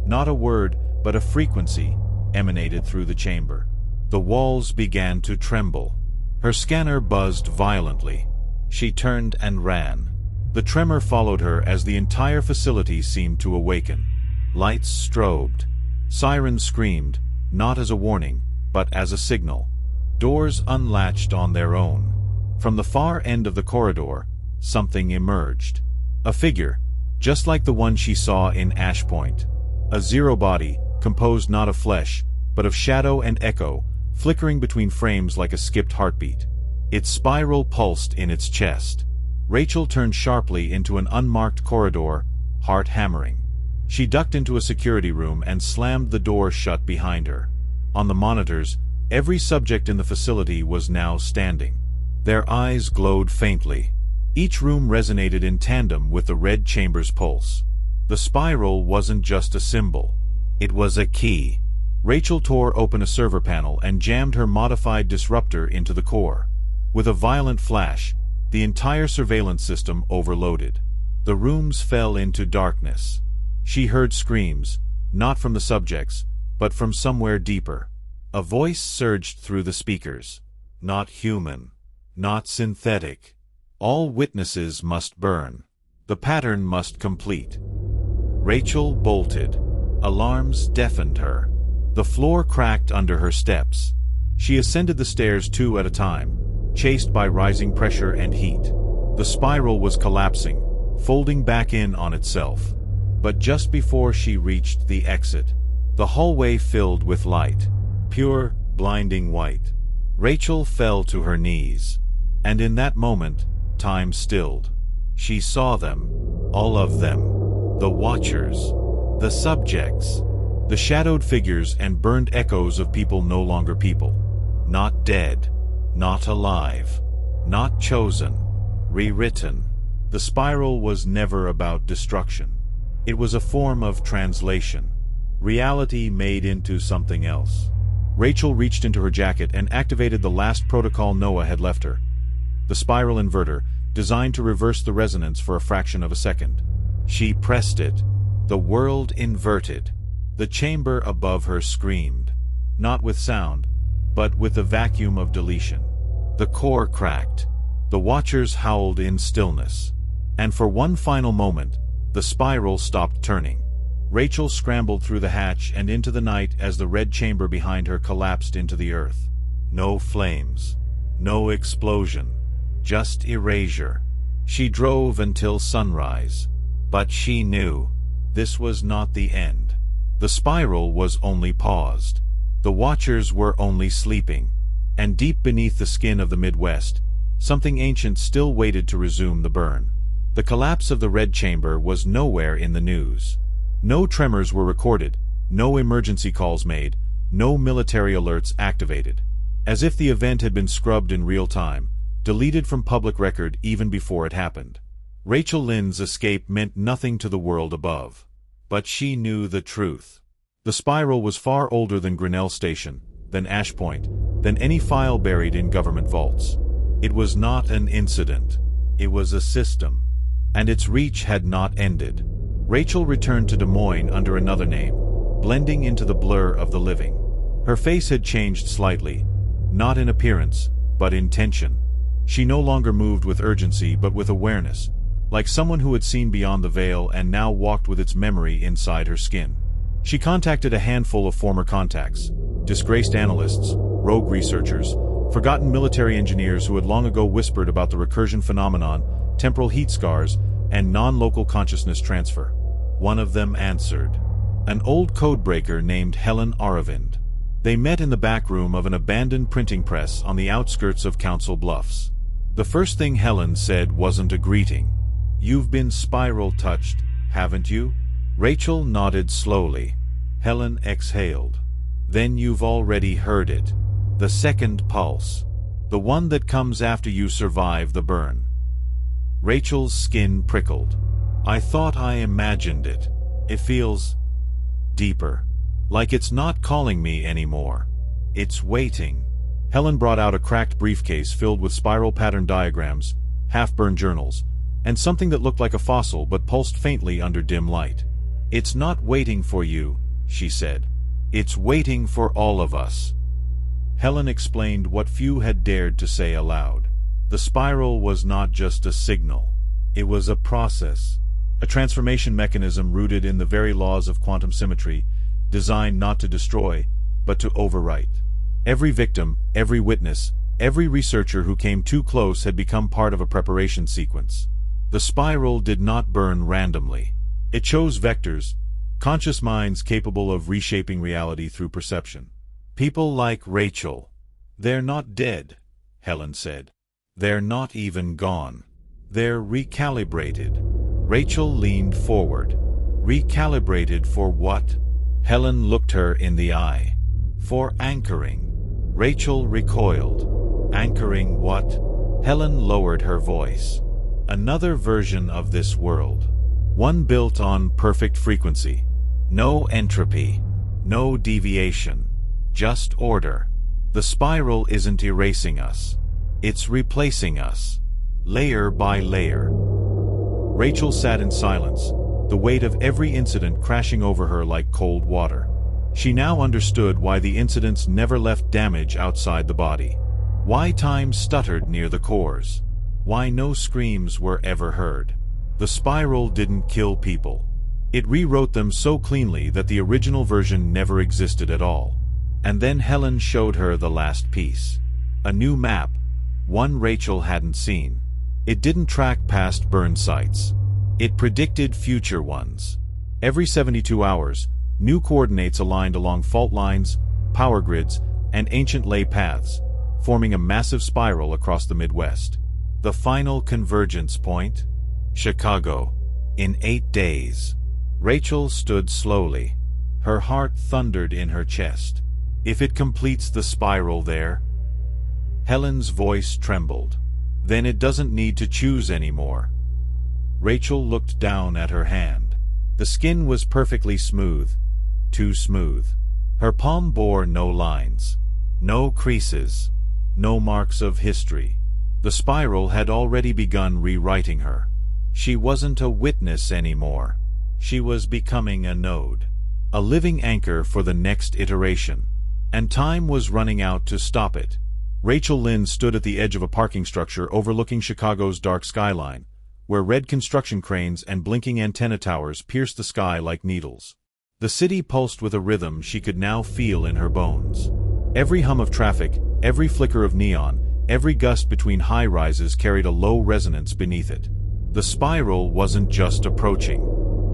S1: not a word, but a frequency, emanated through the chamber. The walls began to tremble. Her scanner buzzed violently. She turned and ran. The tremor followed her as the entire facility seemed to awaken. Lights strobed. Sirens screamed, not as a warning, but as a signal. Doors unlatched on their own. From the far end of the corridor, something emerged. A figure, just like the one she saw in Ash Point. A zero body, composed not of flesh, but of shadow and echo, flickering between frames like a skipped heartbeat. Its spiral pulsed in its chest. Rachel turned sharply into an unmarked corridor, heart hammering. She ducked into a security room and slammed the door shut behind her. On the monitors, every subject in the facility was now standing. Their eyes glowed faintly. Each room resonated in tandem with the red chamber's pulse. The spiral wasn't just a symbol. It was a key. Rachel tore open a server panel and jammed her modified disruptor into the core. With a violent flash, the entire surveillance system overloaded. The rooms fell into darkness. She heard screams, not from the subjects, but from somewhere deeper. A voice surged through the speakers. Not human. Not synthetic. All witnesses must burn. The pattern must complete. Rachel bolted. Alarms deafened her. The floor cracked under her steps. She ascended the stairs 2 at a time, chased by rising pressure and heat. The spiral was collapsing, folding back in on itself. But just before she reached the exit, the hallway filled with light. Pure, blinding white. Rachel fell to her knees. And in that moment, time stilled. She saw them. All of them. The Watchers. The subjects. The shadowed figures and burned echoes of people no longer people. Not dead. Not alive. Not chosen. Rewritten. The spiral was never about destruction. It was a form of translation. Reality made into something else. Rachel reached into her jacket and activated the last protocol Noah had left her. The spiral inverter, designed to reverse the resonance for a fraction of a second. She pressed it. The world inverted. The chamber above her screamed. Not with sound, but with the vacuum of deletion. The core cracked. The Watchers howled in stillness. And for one final moment, the spiral stopped turning. Rachel scrambled through the hatch and into the night as the red chamber behind her collapsed into the earth. No flames. No explosion. Just erasure. She drove until sunrise. But she knew. This was not the end. The spiral was only paused. The Watchers were only sleeping. And deep beneath the skin of the Midwest, something ancient still waited to resume the burn. The collapse of the red chamber was nowhere in the news. No tremors were recorded, no emergency calls made, no military alerts activated. As if the event had been scrubbed in real time, deleted from public record even before it happened. Rachel Lynde's escape meant nothing to the world above. But she knew the truth. The spiral was far older than Grinnell Station, than Ash Point, than any file buried in government vaults. It was not an incident. It was a system. And its reach had not ended. Rachel returned to Des Moines under another name, blending into the blur of the living. Her face had changed slightly, not in appearance, but in tension. She no longer moved with urgency but with awareness, like someone who had seen beyond the veil and now walked with its memory inside her skin. She contacted a handful of former contacts, disgraced analysts, rogue researchers, forgotten military engineers who had long ago whispered about the recursion phenomenon, temporal heat scars, and non-local consciousness transfer. One of them answered. An old codebreaker named Helen Aravind. They met in the back room of an abandoned printing press on the outskirts of Council Bluffs. The first thing Helen said wasn't a greeting. "You've been spiral touched, haven't you?" Rachel nodded slowly. Helen exhaled. "Then you've already heard it. The second pulse. The one that comes after you survive the burn." Rachel's skin prickled. "I thought I imagined it. It feels deeper. Like it's not calling me anymore. It's waiting." Helen brought out a cracked briefcase filled with spiral pattern diagrams, half-burned journals, and something that looked like a fossil but pulsed faintly under dim light. "It's not waiting for you," she said. "It's waiting for all of us." Helen explained what few had dared to say aloud. The spiral was not just a signal. It was a process, a transformation mechanism rooted in the very laws of quantum symmetry, designed not to destroy, but to overwrite. Every victim, every witness, every researcher who came too close had become part of a preparation sequence. The spiral did not burn randomly. It chose vectors, conscious minds capable of reshaping reality through perception. People like Rachel. "They're not dead," Helen said. "They're not even gone. They're recalibrated." Rachel leaned forward. "Recalibrated for what?" Helen looked her in the eye. "For anchoring." Rachel recoiled. "Anchoring what?" Helen lowered her voice. "Another version of this world. One built on perfect frequency. No entropy. No deviation. Just order. The spiral isn't erasing us. It's replacing us. Layer by layer." Rachel sat in silence, the weight of every incident crashing over her like cold water. She now understood why the incidents never left damage outside the body. Why time stuttered near the cores. Why no screams were ever heard. The spiral didn't kill people. It rewrote them so cleanly that the original version never existed at all. And then Helen showed her the last piece. A new map, one Rachel hadn't seen. It didn't track past burn sites. It predicted future ones. Every 72 hours, new coordinates aligned along fault lines, power grids, and ancient ley paths, forming a massive spiral across the Midwest. The final convergence point? Chicago. In 8 days. Rachel stood slowly. Her heart thundered in her chest. If it completes the spiral there? Helen's voice trembled. Then it doesn't need to choose anymore. Rachel looked down at her hand. The skin was perfectly smooth. Too smooth. Her palm bore no lines. No creases. No marks of history. The spiral had already begun rewriting her. She wasn't a witness anymore. She was becoming a node. A living anchor for the next iteration. And time was running out to stop it. Rachel Lynn stood at the edge of a parking structure overlooking Chicago's dark skyline, where red construction cranes and blinking antenna towers pierced the sky like needles. The city pulsed with a rhythm she could now feel in her bones. Every hum of traffic, every flicker of neon, every gust between high-rises carried a low resonance beneath it. The spiral wasn't just approaching.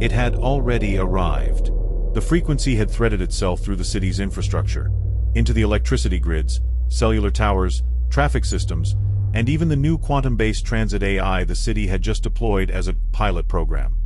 S1: It had already arrived. The frequency had threaded itself through the city's infrastructure, into the electricity grids, cellular towers, traffic systems, and even the new quantum-based transit AI the city had just deployed as a pilot program.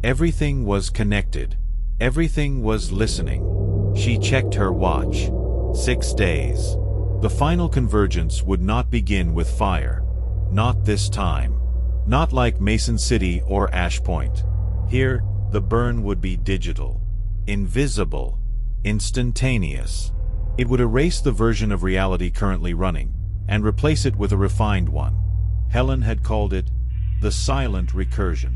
S1: Everything was connected. Everything was listening. She checked her watch. 6 days. The final convergence would not begin with fire. Not this time. Not like Mason City or Ash Point. Here, the burn would be digital. Invisible. Instantaneous. It would erase the version of reality currently running, and replace it with a refined one. Helen had called it the silent recursion.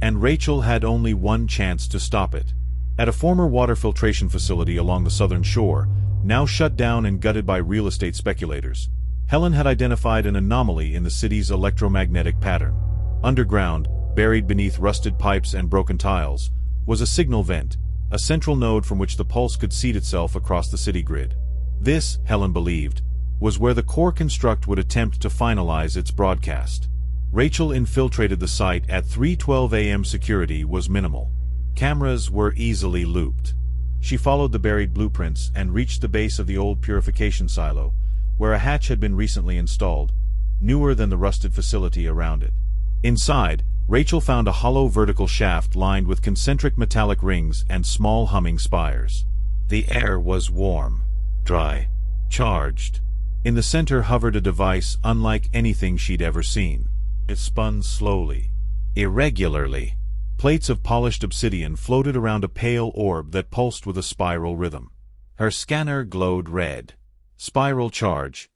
S1: And Rachel had only one chance to stop it. At a former water filtration facility along the southern shore, now shut down and gutted by real estate speculators, Helen had identified an anomaly in the city's electromagnetic pattern. Underground, buried beneath rusted pipes and broken tiles, was a signal vent, a central node from which the pulse could seed itself across the city grid. This, Helen believed, was where the core construct would attempt to finalize its broadcast. Rachel infiltrated the site at 3:12 a.m. Security was minimal. Cameras were easily looped. She followed the buried blueprints and reached the base of the old purification silo, where a hatch had been recently installed, newer than the rusted facility around it. Inside, Rachel found a hollow vertical shaft lined with concentric metallic rings and small humming spires. The air was warm, dry, charged. In the center hovered a device unlike anything she'd ever seen. It spun slowly, irregularly. Plates of polished obsidian floated around a pale orb that pulsed with a spiral rhythm. Her scanner glowed red. Spiral charge,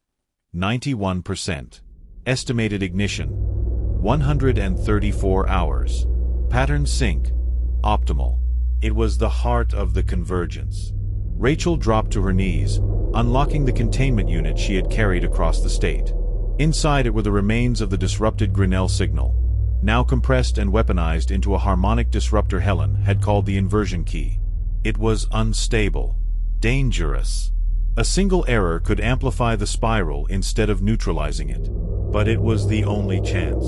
S1: 91%. Estimated ignition, 134 hours. Pattern sync. Optimal. It was the heart of the convergence. Rachel dropped to her knees, unlocking the containment unit she had carried across the state. Inside it were the remains of the disrupted Grinnell signal, now compressed and weaponized into a harmonic disruptor Helen had called the inversion key. It was unstable. Dangerous. A single error could amplify the spiral instead of neutralizing it. But it was the only chance.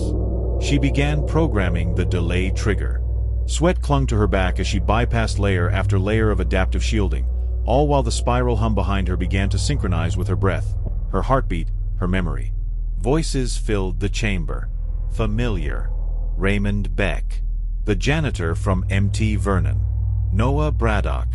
S1: She began programming the delay trigger. Sweat clung to her back as she bypassed layer after layer of adaptive shielding, all while the spiral hum behind her began to synchronize with her breath, her heartbeat, her memory. Voices filled the chamber. Familiar. Raymond Beck. The janitor from MT Vernon. Noah Braddock.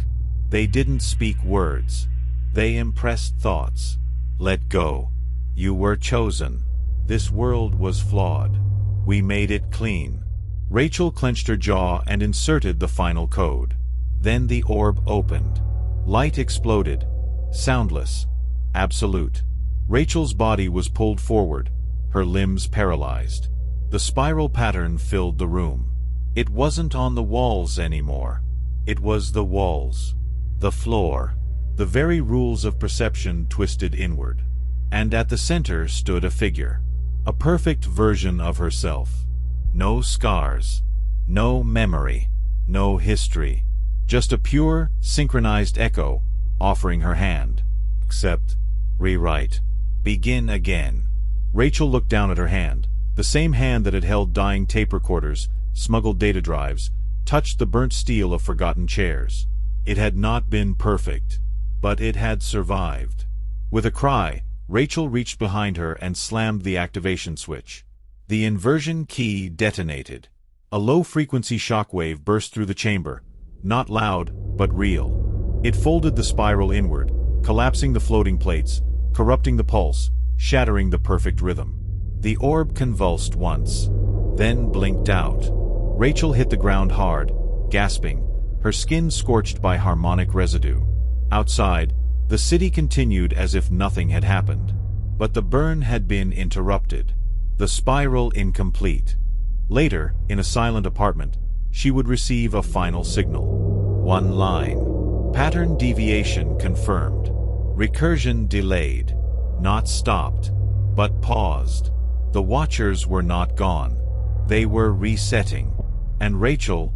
S1: They didn't speak words. They impressed thoughts. Let go. You were chosen. This world was flawed. We made it clean. Rachel clenched her jaw and inserted the final code. Then the orb opened. Light exploded. Soundless. Absolute. Rachel's body was pulled forward, her limbs paralyzed. The spiral pattern filled the room. It wasn't on the walls anymore. It was the walls. The floor. The very rules of perception twisted inward. And at the center stood a figure. A perfect version of herself. No scars. No memory. No history. Just a pure, synchronized echo, offering her hand. Accept. Rewrite. Begin again. Rachel looked down at her hand. The same hand that had held dying tape recorders, smuggled data drives, touched the burnt steel of forgotten chairs. It had not been perfect, but it had survived. With a cry, Rachel reached behind her and slammed the activation switch. The inversion key detonated. A low-frequency shockwave burst through the chamber, not loud, but real. It folded the spiral inward, collapsing the floating plates, corrupting the pulse, shattering the perfect rhythm. The orb convulsed once, then blinked out. Rachel hit the ground hard, gasping, her skin scorched by harmonic residue. Outside, the city continued as if nothing had happened. But the burn had been interrupted. The spiral incomplete. Later, in a silent apartment, she would receive a final signal. One line. Pattern deviation confirmed. Recursion delayed. Not stopped, but paused. The Watchers were not gone. They were resetting. And Rachel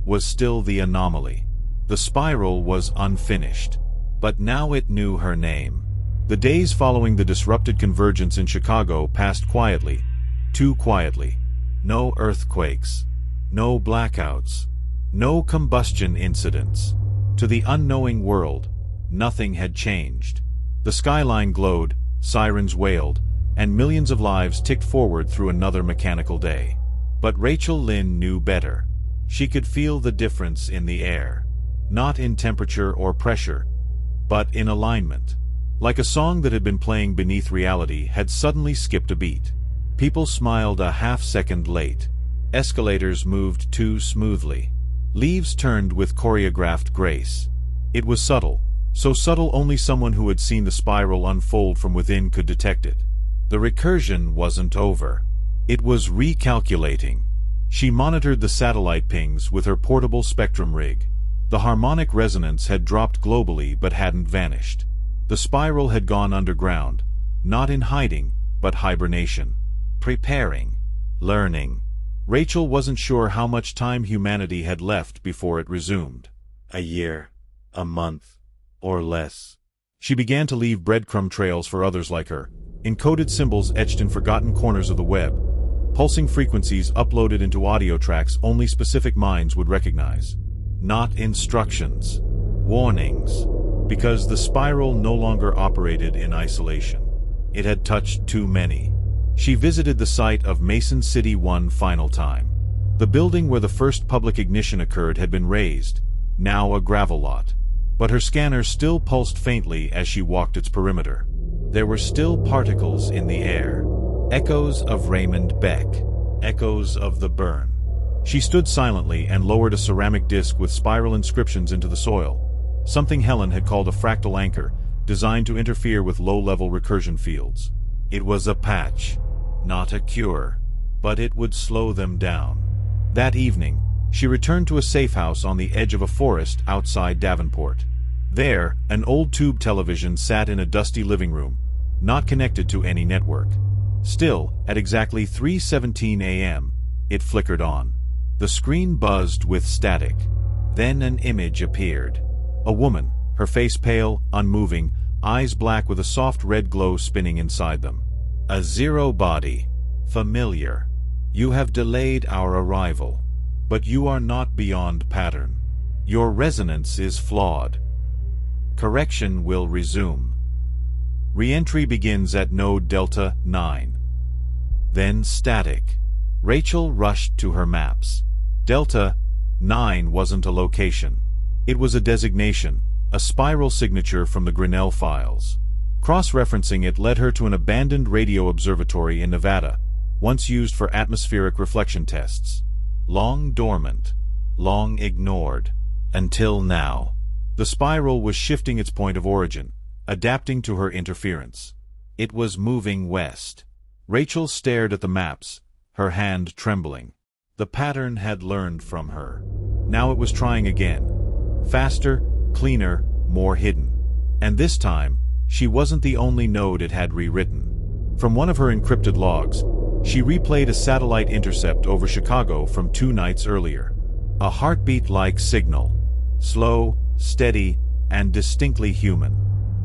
S1: was still the anomaly. The spiral was unfinished. But now it knew her name. The days following the disrupted convergence in Chicago passed quietly, too quietly. No earthquakes. No blackouts. No combustion incidents. To the unknowing world, nothing had changed. The skyline glowed, sirens wailed, and millions of lives ticked forward through another mechanical day. But Rachel Lynn knew better. She could feel the difference in the air. Not in temperature or pressure, but in alignment. Like a song that had been playing beneath reality had suddenly skipped a beat. People smiled a half-second late. Escalators moved too smoothly. Leaves turned with choreographed grace. It was subtle, so subtle only someone who had seen the spiral unfold from within could detect it. The recursion wasn't over. It was recalculating. She monitored the satellite pings with her portable spectrum rig. The harmonic resonance had dropped globally but hadn't vanished. The spiral had gone underground, not in hiding, but hibernation. Preparing. Learning. Rachel wasn't sure how much time humanity had left before it resumed. A year. A month. Or less. She began to leave breadcrumb trails for others like her, encoded symbols etched in forgotten corners of the web, pulsing frequencies uploaded into audio tracks only specific minds would recognize. Not instructions. Warnings. Because the spiral no longer operated in isolation. It had touched too many. She visited the site of Mason City one final time. The building where the first public ignition occurred had been razed, now a gravel lot. But her scanner still pulsed faintly as she walked its perimeter. There were still particles in the air. Echoes of Raymond Beck. Echoes of the burn. She stood silently and lowered a ceramic disc with spiral inscriptions into the soil. Something Helen had called a fractal anchor, designed to interfere with low-level recursion fields. It was a patch, not a cure. but it would slow them down. That evening, she returned to a safe house on the edge of a forest outside Davenport. There, an old tube television sat in a dusty living room, not connected to any network. Still, at exactly 3:17 a.m., it flickered on. The screen buzzed with static. Then an image appeared. A woman, her face pale, unmoving, eyes black with a soft red glow spinning inside them. A zero body. Familiar. You have delayed our arrival. But you are not beyond pattern. Your resonance is flawed. Correction will resume. Re-entry begins at node Delta 9. Then static. Rachel rushed to her maps. Delta 9 wasn't a location. It was a designation, a spiral signature from the Grinnell files. Cross-referencing it led her to an abandoned radio observatory in Nevada, once used for atmospheric reflection tests. Long dormant, long ignored, until now. The spiral was shifting its point of origin, adapting to her interference. It was moving west. Rachel stared at the maps, her hand trembling. The pattern had learned from her. Now it was trying again. Faster, cleaner, more hidden. And this time, she wasn't the only node it had rewritten. From one of her encrypted logs, she replayed a satellite intercept over Chicago from 2 nights earlier. A heartbeat-like signal. Slow, steady, and distinctly human.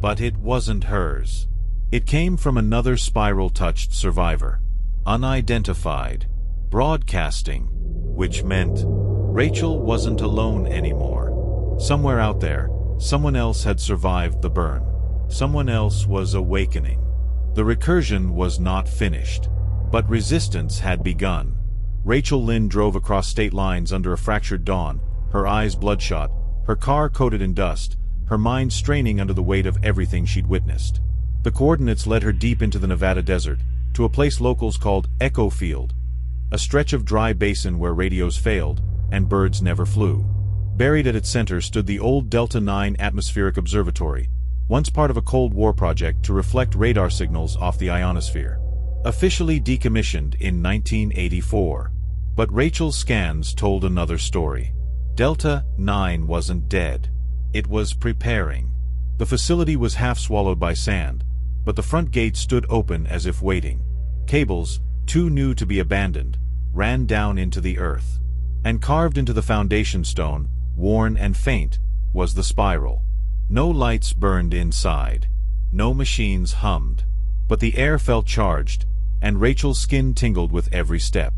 S1: But it wasn't hers. It came from another spiral-touched survivor. Unidentified. Broadcasting. Which meant Rachel wasn't alone anymore. Somewhere out there, someone else had survived the burn. Someone else was awakening. The recursion was not finished. But resistance had begun. Rachel Lynn drove across state lines under a fractured dawn, her eyes bloodshot, her car coated in dust, her mind straining under the weight of everything she'd witnessed. The coordinates led her deep into the Nevada desert, to a place locals called Echo Field, a stretch of dry basin where radios failed and birds never flew. Buried at its center stood the old Delta 9 Atmospheric Observatory, once part of a Cold War project to reflect radar signals off the ionosphere. Officially decommissioned in 1984. But Rachel's scans told another story. Delta 9 wasn't dead. It was preparing. The facility was half swallowed by sand, but the front gate stood open as if waiting. Cables, too new to be abandoned, ran down into the earth. And carved into the foundation stone, worn and faint, was the spiral. No lights burned inside. No machines hummed. But the air felt charged, and Rachel's skin tingled with every step.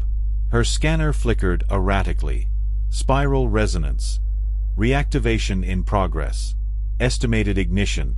S1: Her scanner flickered erratically. Spiral resonance. Reactivation in progress. Estimated ignition.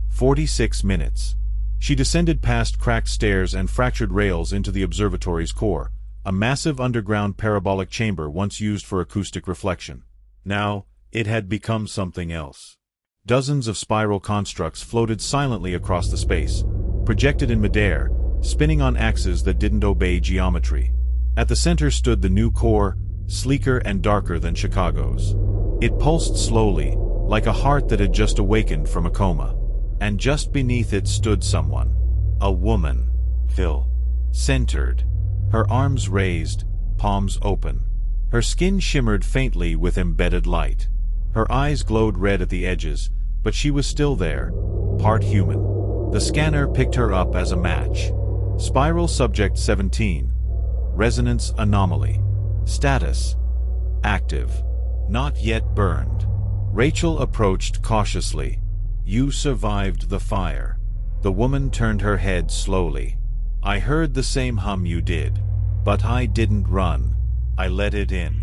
S1: 46 minutes. She descended past cracked stairs and fractured rails into the observatory's core, a massive underground parabolic chamber once used for acoustic reflection. Now, it had become something else. Dozens of spiral constructs floated silently across the space, projected in midair, spinning on axes that didn't obey geometry. At the center stood the new core, sleeker and darker than Chicago's. It pulsed slowly, like a heart that had just awakened from a coma. And just beneath it stood someone. A woman. Centered. Her arms raised, palms open. Her skin shimmered faintly with embedded light. Her eyes glowed red at the edges, but she was still there, part human. The scanner picked her up as a match. Spiral Subject 17. Resonance Anomaly. Status. Active. Not yet burned. Rachel approached cautiously. You survived the fire. The woman turned her head slowly. I heard the same hum you did. But I didn't run. I let it in.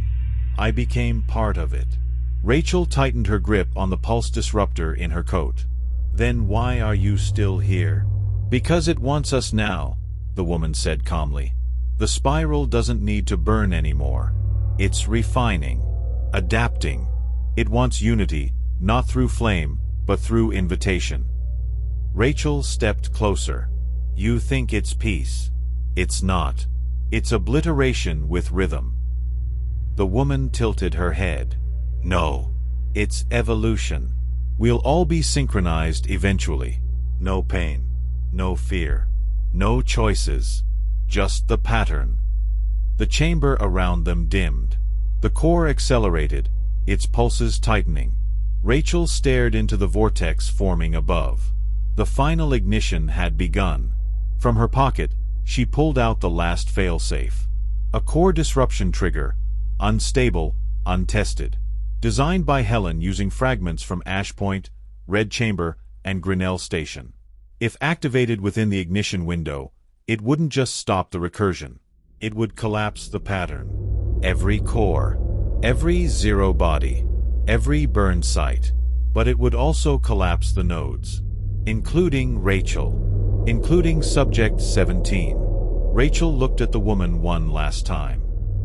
S1: I became part of it. Rachel tightened her grip on the pulse disruptor in her coat. Then why are you still here? Because it wants us now, the woman said calmly. The spiral doesn't need to burn anymore. It's refining, adapting. It wants unity, not through flame, but through invitation. Rachel stepped closer. You think it's peace. It's not. It's obliteration with rhythm. The woman tilted her head. No. It's evolution. We'll all be synchronized eventually. No pain. No fear. No choices. Just the pattern. The chamber around them dimmed. The core accelerated, its pulses tightening. Rachel stared into the vortex forming above. The final ignition had begun. From her pocket, she pulled out the last failsafe. A core disruption trigger, unstable, untested. Designed by Helen using fragments from Ash Point, Red Chamber, and Grinnell Station. If activated within the ignition window, it wouldn't just stop the recursion. It would collapse the pattern. Every core, every zero body, every burn site. But it would also collapse the nodes. Including Rachel. Including Subject 17. Rachel looked at the woman one last time.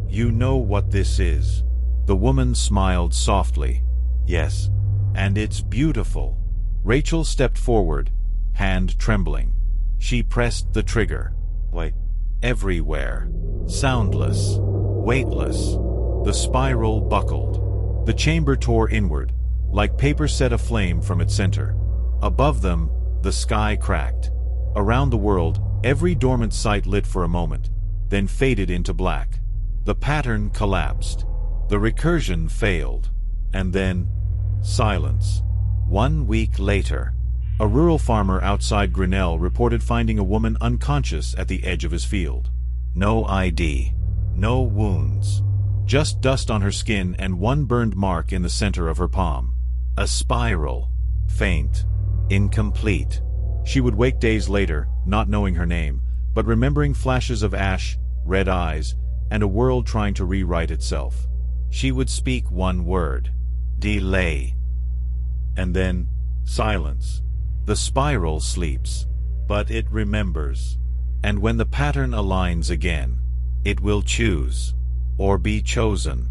S1: "You know what this is." The woman smiled softly. "Yes. And it's beautiful." Rachel stepped forward, hand trembling. She pressed the trigger. Wait. Everywhere. Soundless. Weightless. The spiral buckled. The chamber tore inward, like paper set aflame from its center. Above them, the sky cracked. Around the world, every dormant site lit for a moment, then faded into black. The pattern collapsed. The recursion failed. And then, silence. 1 week later, a rural farmer outside Grinnell reported finding a woman unconscious at the edge of his field. No ID. No wounds. Just dust on her skin and one burned mark in the center of her palm. A spiral. Faint. Incomplete. She would wake days later, not knowing her name, but remembering flashes of ash, red eyes, and a world trying to rewrite itself. She would speak one word. Delay. And then, silence. The spiral sleeps, but it remembers. And when the pattern aligns again, it will choose, or be chosen.